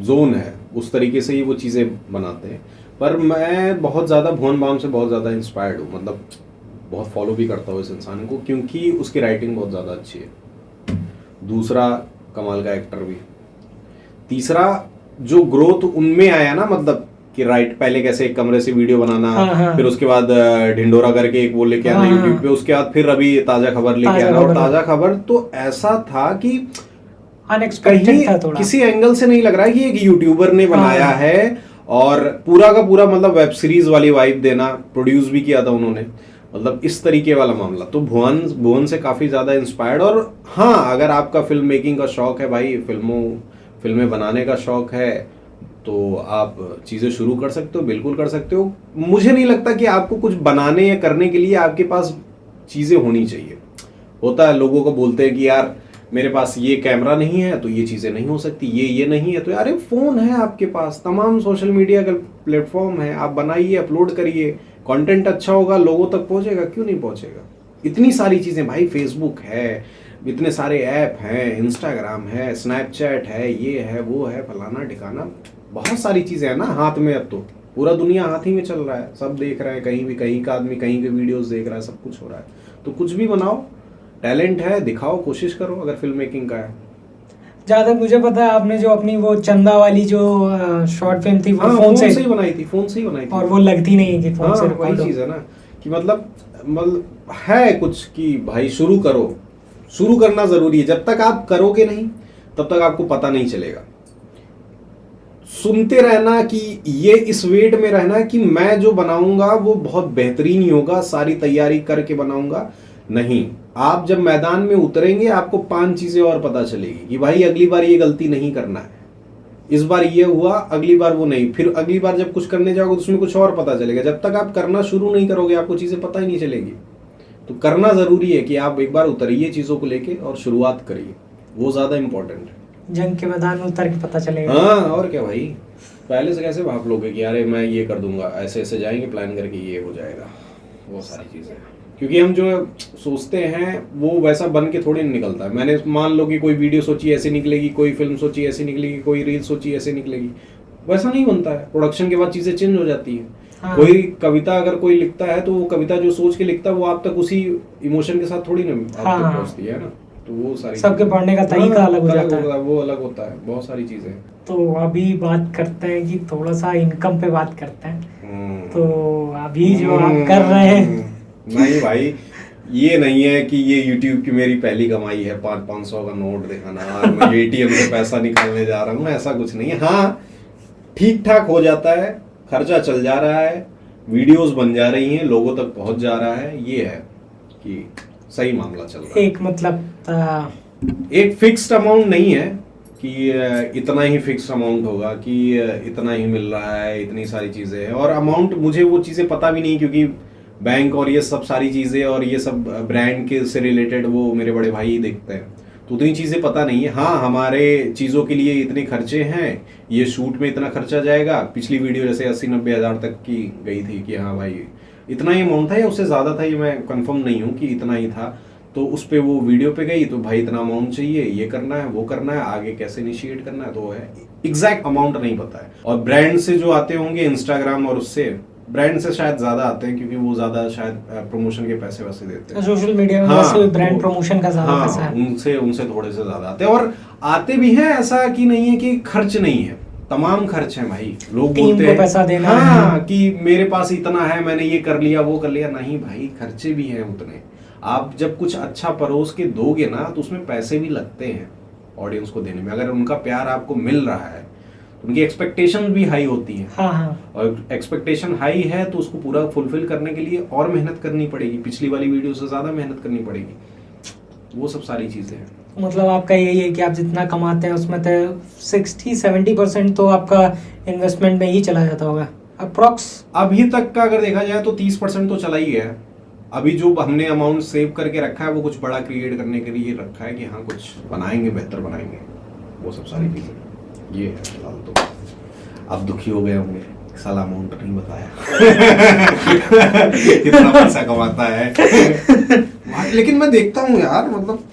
जोन है, उस तरीके से ही वो चीज़ें बनाते हैं। पर मैं बहुत ज़्यादा भुवन बाम से बहुत ज़्यादा इंस्पायर्ड हूँ, मतलब बहुत फॉलो भी करता हूँ इस इंसान को, क्योंकि उसकी राइटिंग बहुत ज़्यादा अच्छी है। दूसरा, कमाल का एक्टर भी। तीसरा, जो ग्रोथ उनमें आया ना, मतलब कि राइट, पहले कैसे एक कमरे से वीडियो बनाना, हाँ। फिर उसके बाद ढिंडोरा करके एक वो लेके आना यूट्यूब पे, उसके बाद फिर अभी ताज़ा खबर लेके आना। और ताज़ा खबर तो ऐसा था कि अनएक्सपेक्टेड था थोड़ा, किसी एंगल से नहीं लग रहा है कि एक यूट्यूबर ने बनाया है, और पूरा का पूरा मतलब वेब सीरीज वाली वाइब देना, प्रोड्यूस भी किया था उन्होंने, मतलब इस तरीके वाला मामला। तो भुवन से काफ़ी ज़्यादा इंस्पायर्ड। और हाँ, अगर आपका फिल्म मेकिंग का शौक है भाई, फिल्में बनाने का शौक है, तो आप चीज़ें शुरू कर सकते हो, बिल्कुल कर सकते हो। मुझे नहीं लगता कि आपको कुछ बनाने या करने के लिए आपके पास चीज़ें होनी चाहिए। होता है, लोगों को बोलते हैं कि यार मेरे पास ये कैमरा नहीं है तो ये चीज़ें नहीं हो सकती, ये नहीं है तो यार फ़ोन है आपके पास, तमाम सोशल मीडिया का प्लेटफॉर्म है, आप बनाइए, अपलोड करिए, कंटेंट अच्छा होगा, लोगों तक पहुंचेगा, क्यों नहीं पहुंचेगा। इतनी सारी चीज़ें भाई, फेसबुक है, इतने सारे ऐप हैं, इंस्टाग्राम है, स्नैपचैट है, ये है, वो है, फलाना ठिकाना, बहुत सारी चीज़ें हैं ना हाथ में। अब तो पूरा दुनिया हाथ ही में चल रहा है, सब देख रहे हैं, कहीं भी कहीं का आदमी कहीं के वीडियोस देख रहा है, सब कुछ हो रहा है। तो कुछ भी बनाओ, टैलेंट है दिखाओ, कोशिश करो, अगर फिल्म मेकिंग का है। जहाँ तक मुझे पता है, आपने जो अपनी वो चंदा वाली जो शॉर्ट फिल्म थी, वो फोन से ही बनाई थी, फोन से ही बनाई थी, और वो लगती नहीं है कि फोन से वही चीज़ है ना, कि मतलब है कुछ कि भाई शुरू करो, शुरू करना ज़रूरी है। जब तक आप करोगे नहीं, तब तक आपको पता नहीं चलेगा। सुनते रहना कि ये इस वेट में रहना कि मैं जो बनाऊंगा वो बहुत बेहतरीन ही होगा, सारी तैयारी करके बनाऊंगा, नहीं। आप जब मैदान में उतरेंगे, आपको 5 चीज़ें और पता चलेगी कि भाई अगली बार ये गलती नहीं करना है, इस बार ये हुआ, अगली बार वो नहीं, फिर अगली बार जब कुछ करने जाओगे तो उसमें कुछ और पता चलेगा। जब तक आप करना शुरू नहीं करोगे, आपको चीज़ें पता ही नहीं चलेगी। तो करना ज़रूरी है कि आप एक बार उतरिए चीज़ों को लेके और शुरुआत करिए, वो ज़्यादा इंपॉर्टेंट है। जंग के मैदान में उतर के पता चलेगा। हाँ, और क्या भाई, पहले से कैसे भाप लोगे कि अरे मैं ये कर दूंगा, ऐसे ऐसे जाएंगे प्लान करके, ये हो जाएगा, वो सारी चीज़ें। क्योंकि हम जो सोचते हैं वो वैसा बन के थोड़ी नहीं निकलता है। मैंने मान लो कि कोई वीडियो सोची ऐसे निकलेगी, कोई फिल्म सोची ऐसे निकलेगी, कोई रील सोची ऐसे निकलेगी, वैसा नहीं बनता है। प्रोडक्शन के बाद चीज़ें चेंज हो जाती है। हाँ। कोई कविता अगर कोई लिखता है तो वो कविता जो सोच के लिखता है वो आप तक उसी इमोशन के साथ थोड़ी ना आप तक पहुँचती है ना। तो वो सारी सबके पढ़ने का तरीका अलग हो जाता है, वो अलग होता है, बहुत सारी चीज़ें। तो अभी बात करते हैं कि थोड़ा सा इनकम पे बात करते हैं। तो अभी जो आप कर रहे हैं, नहीं भाई, ये नहीं है कि ये YouTube की मेरी पहली कमाई है 500 का नोट दिखाना और मैं ATM से पैसा निकालने जा रहा हूँ, ऐसा कुछ नहीं है। हाँ, ठीक ठाक हो जाता है, खर्चा चल जा रहा है, वीडियोस बन जा रही हैं, लोगों तक पहुंच जा रहा है, ये है कि सही मामला चल रहा है। एक मतलब एक फिक्स्ड अमाउंट नहीं है कि इतना ही फिक्स्ड अमाउंट होगा, कि इतना ही मिल रहा है, इतनी सारी चीज़ें हैं। और अमाउंट मुझे वो चीज़ें पता भी नहीं, क्योंकि बैंक और ये सब सारी चीज़ें और ये सब ब्रांड के से रिलेटेड वो मेरे बड़े भाई ही देखते हैं, तो उतनी चीज़ें पता नहीं है। हाँ, हमारे चीज़ों के लिए इतने खर्चे हैं, ये शूट में इतना खर्चा जाएगा। पिछली वीडियो जैसे 80-90 हज़ार तक की गई थी कि हाँ भाई इतना ही अमाउंट था या उससे ज़्यादा था, ये मैं कंफर्म नहीं हूँ कि इतना ही था। तो उस पर वो वीडियो पे गई तो भाई इतना अमाउंट चाहिए, ये करना है, वो करना है, आगे कैसे इनिशिएट करना है, तो है एग्जैक्ट अमाउंट नहीं पता है। और ब्रांड से जो आते होंगे इंस्टाग्राम और उससे, ब्रांड से शायद ज्यादा आते हैं क्योंकि वो ज्यादा शायद प्रमोशन के पैसे वैसे देते हैं सोशल मीडिया में। वैसे ब्रांड प्रमोशन का ज्यादा पैसा है, उनसे थोड़े से ज्यादा आते हैं। और आते भी हैं, ऐसा कि नहीं है कि खर्च नहीं है, तमाम खर्च है भाई। लोग बोलते हैं पैसा देना हाँ कि मेरे पास इतना है, मैंने ये कर लिया, वो कर लिया। नहीं भाई, खर्चे भी हैं उतने। आप जब कुछ अच्छा परोस के दोगे ना तो उसमें पैसे भी लगते हैं, ऑडियंस को देने में। अगर उनका प्यार आपको मिल रहा है तो उनकी एक्सपेक्टेशन भी हाई होती है, हाँ हाँ, और एक्सपेक्टेशन हाई है तो उसको पूरा फुलफिल करने के लिए और मेहनत करनी पड़ेगी, पिछली वाली वीडियो से ज़्यादा मेहनत करनी पड़ेगी, वो सब सारी चीज़ें हैं। मतलब आपका यही है कि आप जितना कमाते हैं उसमें तो 60-70% तो आपका इन्वेस्टमेंट में ही चला जाता होगा अप्रॉक्स। अभी तक का अगर देखा जाए तो 30% तो चला ही है। अभी जो हमने अमाउंट सेव करके रखा है वो कुछ बड़ा क्रिएट करने के लिए रखा है कि हाँ कुछ बनाएंगे, बेहतर बनाएंगे, वो सब सारी चीज़ें। ये है फिलहाल तो। आप दुखी हो गए होंगे, साला अमाउंट नहीं बताया कितना पैसा कमाता है लेकिन मैं देखता हूँ यार, मतलब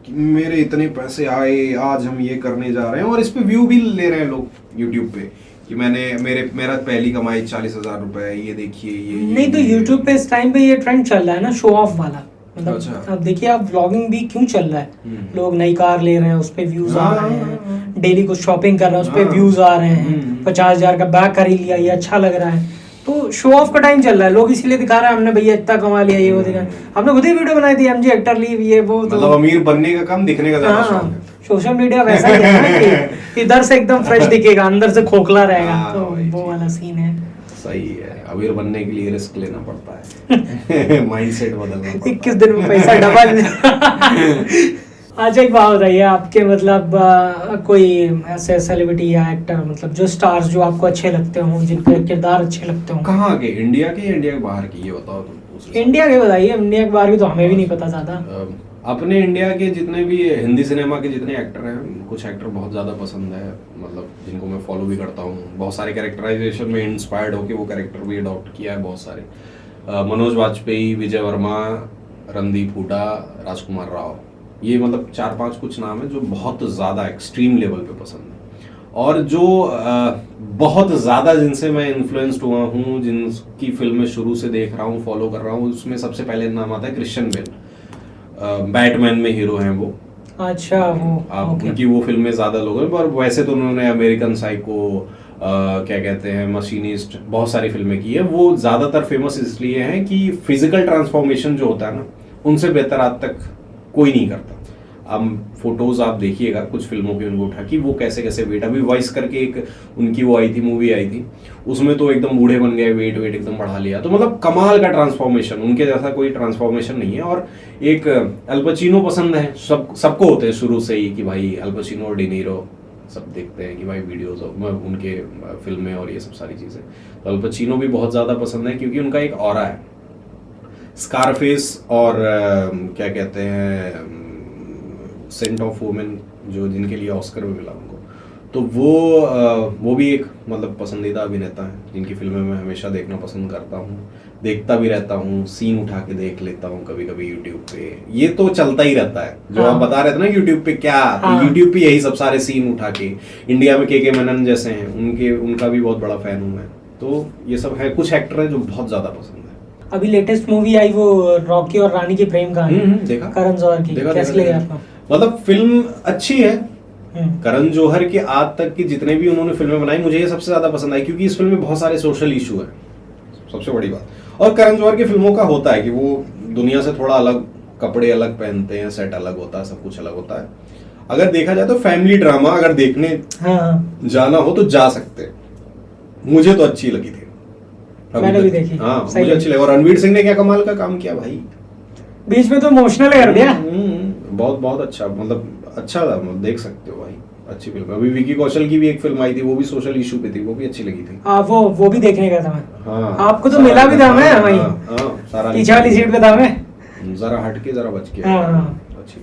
कि मेरे इतने पैसे आए, आज हम ये करने जा रहे हैं, और इस पे व्यू भी ले रहे हैं लोग यूट्यूब पे कि मेरा पहली कमाई 40,000 रुपए, ये देखिए ये नहीं तो यूट्यूब पे इस टाइम पे ये ट्रेंड चल रहा है ना, शो ऑफ वाला। मतलब अच्छा। अब देखिए आप व्लॉगिंग भी क्यों चल रहा है, लोग नई कार ले रहे हैं उस पे व्यूज आ रहे हैं, डेली कुछ शॉपिंग कर रहे हैं उस पे व्यूज आ रहे हैं, 50,000 का बैग खरीद लिया, ये अच्छा लग रहा है, तो शो ऑफ का टाइम चल रहा है, लोग इसीलिए दिखा रहे हैं हमने भैया इतना कमा लिया, ये वो दिखा। हमने खुद ही वीडियो बनाई थी एमजी एक्टर लीव, ये वो, तो मतलब अमीर बनने का कम दिखने का ज्यादा शौक है। सोशल मीडिया वैसा ही है ना कि इधर से एकदम फ्रेश दिखेगा, अंदर से खोखला रहेगा, हाँ, तो वही वो वाला सीन है। सही है, अमीर बनने के लिए रिस्क लेना पड़ता है माइंडसेट बदलना पड़ता है। 21 दिन में पैसा डबल। अच्छा एक बात बताइए, आपके मतलब कोई ऐसे सेलिब्रिटी या एक्टर, मतलब जो स्टार्स जो आपको अच्छे लगते हों, जिनके किरदार अच्छे लगते हों? कहाँ के, इंडिया के या इंडिया के बाहर की, ये बताओ तुम। दूसरे इंडिया के बताइए, इंडिया के बाहर की तो हमें भी नहीं पता ज़्यादा। अपने इंडिया के जितने भी हिंदी सिनेमा के जितने एक्टर हैं, कुछ एक्टर बहुत ज़्यादा पसंद है, मतलब जिनको मैं फॉलो भी करता हूँ, बहुत सारे कैरेक्टराइजेशन में इंस्पायर्ड होकर वो कैरेक्टर भी अडॉप्ट किया है बहुत सारे। मनोज वाजपेयी, विजय वर्मा, रणदीप हुड्डा, राजकुमार राव, ये मतलब 4-5 कुछ नाम है जो बहुत ज़्यादा एक्सट्रीम लेवल पे पसंद है। और जो बहुत ज़्यादा जिनसे मैं इन्फ्लुएंस्ड हुआ हूँ, जिनकी फिल्में शुरू से देख रहा हूँ, फॉलो कर रहा हूँ, उसमें सबसे पहले नाम आता है क्रिश्चियन बेल। बैटमैन में हीरो हैं वो। अच्छा, वो आप ओके। उनकी वो फिल्में ज़्यादा लोग हैं, पर वैसे तो उन्होंने अमेरिकन साइको, क्या कहते हैं, मशीनिस्ट, बहुत सारी फिल्में की है। वो ज़्यादातर फेमस इसलिए हैं कि फिजिकल ट्रांसफॉर्मेशन जो होता है ना, उनसे बेहतर आज तक कोई नहीं करता। अब फोटोज आप देखिएगा कुछ फिल्मों की उनको उठा कि वो कैसे कैसे वेट, अभी वॉइस करके एक उनकी वो आई थी, मूवी आई थी, उसमें तो एकदम बूढ़े बन गए, वेट एकदम बढ़ा लिया, तो मतलब कमाल का ट्रांसफॉर्मेशन, उनके जैसा कोई ट्रांसफॉर्मेशन नहीं है। और एक अल पचिनो पसंद है, सबको होते हैं शुरू से ही कि भाई अल पचिनो और डिनीरो, सब देखते हैं कि भाई वीडियोज उनके फिल्में और ये सब सारी चीज़ें। तो अल पचिनो भी बहुत ज़्यादा पसंद है क्योंकि उनका एक ऑरा है। स्कारफेस और क्या कहते हैं, सेंट ऑफ वुमेन, जो जिनके लिए ऑस्कर भी मिला उनको, तो वो भी एक मतलब पसंदीदा अभिनेता है जिनकी फिल्में मैं हमेशा देखना पसंद करता हूँ, देखता भी रहता हूँ, सीन उठा के देख लेता हूँ कभी कभी यूट्यूब पे। ये तो चलता ही रहता है जो हाँ। आप बता रहे थे ना यूट्यूब पे क्या, हाँ। तो यूट्यूब पे यही सब सारे सीन उठा के, इंडिया में के मेनन जैसे हैं, उनका भी बहुत बड़ा फैन हूँ मैं। तो ये सब है, कुछ एक्टर है जो बहुत ज्यादा पसंद है। अभी लेटेस्ट मूवी आई वो रॉकी और रानी की प्रेम कहानी, देखा, करण जौहर की, कैसे लगी आपको? मतलब फिल्म अच्छी है। करण जौहर के आज तक की जितने भी उन्होंने फिल्में बनाई, मुझे ये सबसे ज्यादा पसंद आई क्योंकि इस फिल्म में बहुत सारे सोशल इशू है, सबसे बड़ी बात। और करण जौहर की फिल्मों का होता है कि वो दुनिया से थोड़ा अलग, कपड़े अलग पहनते हैं, सेट अलग होता है, सब कुछ अलग होता है। अगर देखा जाए तो फैमिली ड्रामा अगर देखने जाना हो तो जा सकते हैं। मुझे तो अच्छी लगी थी, मैंने भी देखी। हाँ, मुझे अच्छी लगी। और रणवीर सिंह ने क्या कमाल का काम किया भाई, बीच में तो इमोशनल कर दिया। बहुत बहुत अच्छा, मतलब अच्छा था, मतलब देख सकते हो भाई, अच्छी फिल्म। अभी विकी कौशल की भी एक फिल्म आई थी, वो भी सोशल इशू पे थी, वो भी अच्छी लगी थी। वो भी देखने गया था मैं। हाँ, आपको तो मिला भी था मैं वहीं, सारा पीछे वाली सीट पे था मैं, जरा हट के जरा बच के। हाँ। अच्छी।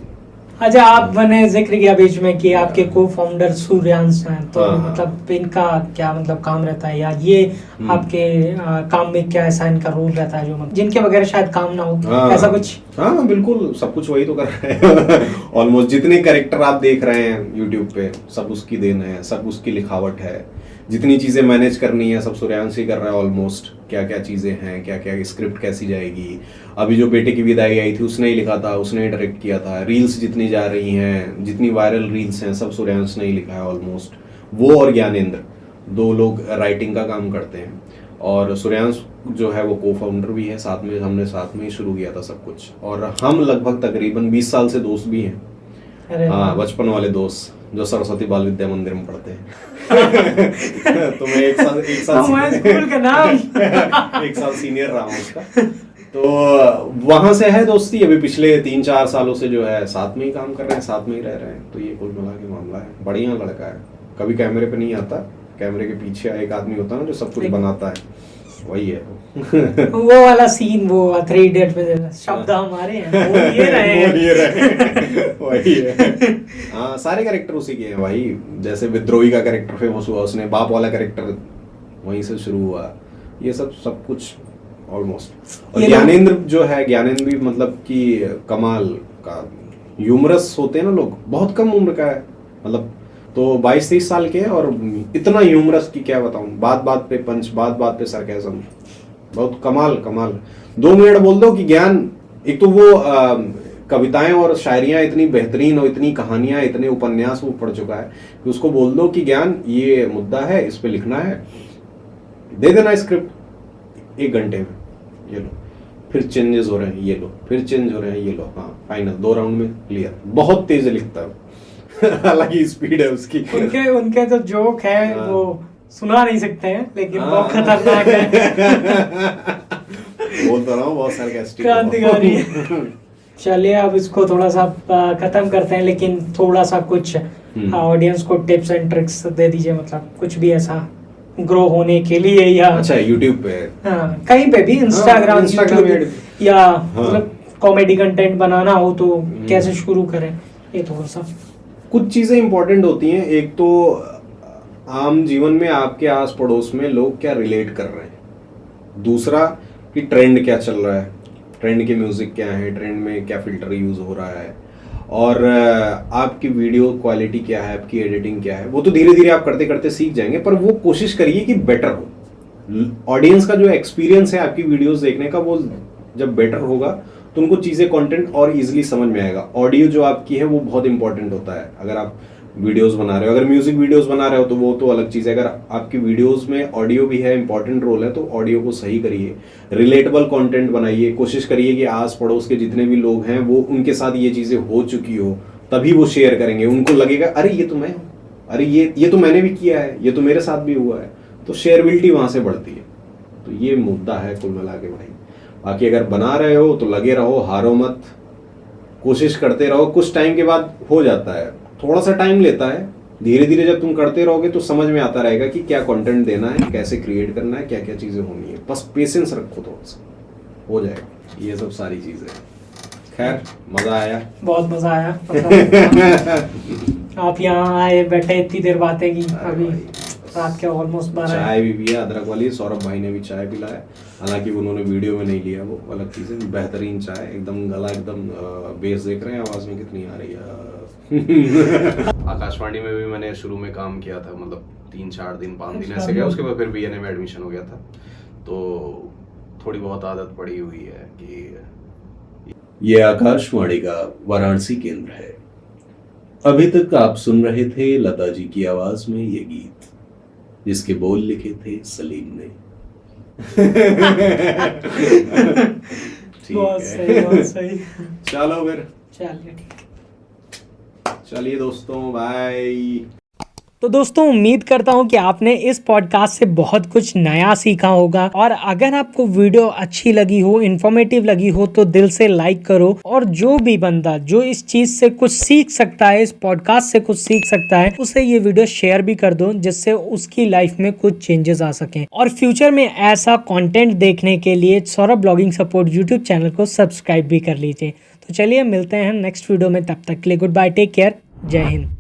अच्छा, आपने जिक्र किया बीच में कि आपके को फाउंडर सूर्यांश हैं, तो हाँ। मतलब इनका क्या मतलब काम रहता है, या ये आपके काम में क्या ऐसा इनका रोल रहता है जो जिनके वगैरह शायद काम ना हो, हाँ, ऐसा कुछ? हाँ बिल्कुल, सब कुछ वही तो कर रहे हैं ऑलमोस्ट जितने कैरेक्टर आप देख रहे हैं यूट्यूब पे, सब उसकी देन है, सब उसकी लिखावट है। जितनी चीज़ें मैनेज करनी है सब सूर्यांश ही कर रहा है ऑलमोस्ट। क्या क्या चीज़ें हैं, क्या क्या स्क्रिप्ट कैसी जाएगी। अभी जो बेटे की विदाई आई थी उसने ही लिखा था, उसने ही डायरेक्ट किया था। रील्स जितनी जा रही हैं, जितनी वायरल रील्स हैं, सब सूर्यांश ने ही लिखा है ऑलमोस्ट। वो और ज्ञानेंद्र, दो लोग राइटिंग का काम करते हैं। और सूर्यांश जो है वो को फाउंडर भी है, हमने साथ में ही शुरू किया था सब कुछ। और हम लगभग तकरीबन 20 साल से दोस्त भी हैं। अरे हाँ, बचपन वाले दोस्त जो सरस्वती बाल विद्या मंदिर में पढ़ते हैं। तो मैं एक साल हमारे स्कूल का नाम एक साल सीनियर रहा हूँ उसका। तो वहां से है दोस्ती, अभी पिछले 3-4 सालों से जो है साथ में ही काम कर रहे हैं, साथ में ही रह रहे हैं। तो ये कुल मिला के मामला है, बढ़िया लड़का है, कभी कैमरे पे नहीं आता, कैमरे के पीछे एक आदमी होता है ना जो सब कुछ बनाता है, वही है। वो वाला सीन, वो 3 इडियट में शब्द हमारे हैं, वो ये रहे वही है। हाँ, सारे कैरेक्टर उसी के हैं भाई। जैसे विद्रोही का कैरेक्टर फेमस हुआ, उसने बाप वाला कैरेक्टर वहीं से शुरू हुआ, ये सब कुछ ऑलमोस्ट। और ज्ञानेंद्र जो है, ज्ञानेंद्र भी मतलब कि कमाल का ह्यूमरस होते हैं ना लोग, बहुत कम उम्र का है, मतलब तो 22-23 साल के हैं और इतना ह्यूमरस की क्या बताऊं, बात बात पे पंच, बात बात पे सरकाज़म, बहुत कमाल। 2 मिनट बोल दो कि ज्ञान, एक तो वो कविताएं और शायरियां इतनी बेहतरीन और इतनी कहानियां, इतने उपन्यास वो पढ़ चुका है कि उसको बोल दो कि ज्ञान ये मुद्दा है, इस पे लिखना है, दे देना स्क्रिप्ट 1 घंटे में, ये लो, फिर चेंजेस हो रहे हैं, ये लो, फिर चेंज हो रहे हैं, ये लो, हाँ फाइनल 2 राउंड में क्लियर। बहुत तेज लिखता है, हालांकि स्पीड है उसकी। उनके तो जोक है, वो सुना नहीं सकते हैं, लेकिन बहुत खतरनाक है। बोलता रहा हूँ, बहुत सार्कास्टिक, क्रांतिकारी है। चलिए अब इसको थोड़ा सा खत्म करते हैं, लेकिन थोड़ा सा कुछ ऑडियंस को टिप्स एंड ट्रिक्स दे दीजिए, मतलब कुछ भी ऐसा ग्रो होने के लिए, या अच्छा यूट्यूब पे, हाँ कहीं पे भी, इंस्टाग्राम या मतलब कॉमेडी कंटेंट बनाना हो तो कैसे शुरू करें, ये थोड़ा सा कुछ चीजें इंपॉर्टेंट होती हैं। एक तो आम जीवन में आपके आस पड़ोस में लोग क्या रिलेट कर रहे हैं, दूसरा कि ट्रेंड क्या चल रहा है, ट्रेंड के म्यूजिक क्या है, ट्रेंड में क्या फिल्टर यूज हो रहा है, और आपकी वीडियो क्वालिटी क्या है, आपकी एडिटिंग क्या है। वो तो धीरे धीरे आप करते करते सीख जाएंगे, पर वो कोशिश करिए कि बेटर हो। ऑडियंस का जो एक्सपीरियंस है आपकी वीडियोस देखने का, वो जब बेटर होगा तो उनको चीज़ें कंटेंट और इजीली समझ में आएगा। ऑडियो जो आपकी है वो बहुत इंपॉर्टेंट होता है। अगर आप वीडियोस बना रहे हो, अगर म्यूजिक वीडियोस बना रहे हो तो वो तो अलग चीज़ है। अगर आपकी वीडियोस में ऑडियो भी है, इंपॉर्टेंट रोल है, तो ऑडियो को सही करिए, रिलेटेबल कंटेंट बनाइए, कोशिश करिए कि आस पड़ोस के जितने भी लोग हैं वो उनके साथ ये चीज़ें हो चुकी हो, तभी वो शेयर करेंगे। उनको लगेगा अरे ये तो मैं हूँ, अरे ये तो मैंने भी किया है, ये तो मेरे साथ भी हुआ है, तो शेयरबिलिटी वहाँ से बढ़ती है। तो ये मुद्दा है कुल मिला के भाई। बाकी अगर बना रहे हो तो लगे रहो, हारो मत, कोशिश करते रहो। कुछ टाइम के बाद हो जाता है, थोड़ा सा टाइम लेता है, धीरे धीरे जब तुम करते रहोगे तो समझ में आता रहेगा कि क्या कंटेंट देना है, कैसे क्रिएट करना है, क्या क्या चीज़ें होनी है। बस पेशेंस रखो, थोड़ा सा हो जाएगा। ये सब सारी चीज़ें। खैर मज़ा आया, बहुत मज़ा आया, मतलब आप यहाँ आए, बैठे, इतनी देर बातें की, अभी रात के ऑलमोस्ट 12। चाय भी पिया अदरक वाली, सौरभ भाई ने भी चाय पिलाया, हालांकि उन्होंने वीडियो में नहीं लिया, वो अलग चीज़ है। बेहतरीन चाय, एकदम गला एकदम बेस, देख रहे हैं आवाज़ में कितनी आ रही है। आकाशवाणी में भी मैंने शुरू में काम किया था, मतलब 3-4 दिन 5 दिन ऐसे गया, उसके बाद फिर बीएनए में एडमिशन हो गया था, तो थोड़ी बहुत आदत पड़ी हुई है कि ये आकाशवाणी का वाराणसी केंद्र है। अभी तक आप सुन रहे थे लता जी की आवाज में ये गीत, जिसके बोल लिखे थे सलीम ने। बहुत सही, बहुत सही। चलो फिर, चलिए ठीक, चलिए दोस्तों, बाय। तो दोस्तों उम्मीद करता हूँ कि आपने इस पॉडकास्ट से बहुत कुछ नया सीखा होगा, और अगर आपको वीडियो अच्छी लगी हो, इन्फॉर्मेटिव लगी हो, तो दिल से लाइक करो। और जो भी बंदा जो इस चीज से कुछ सीख सकता है, इस पॉडकास्ट से कुछ सीख सकता है, उसे ये वीडियो शेयर भी कर दो, जिससे उसकी लाइफ में कुछ चेंजेस आ सकें। और फ्यूचर में ऐसा कंटेंट देखने के लिए Saurabh blogging support YouTube channel को सब्सक्राइब भी कर लीजिए। तो चलिए मिलते हैं नेक्स्ट वीडियो में, तब तक के लिए गुड बाय, टेक केयर, जय हिंद।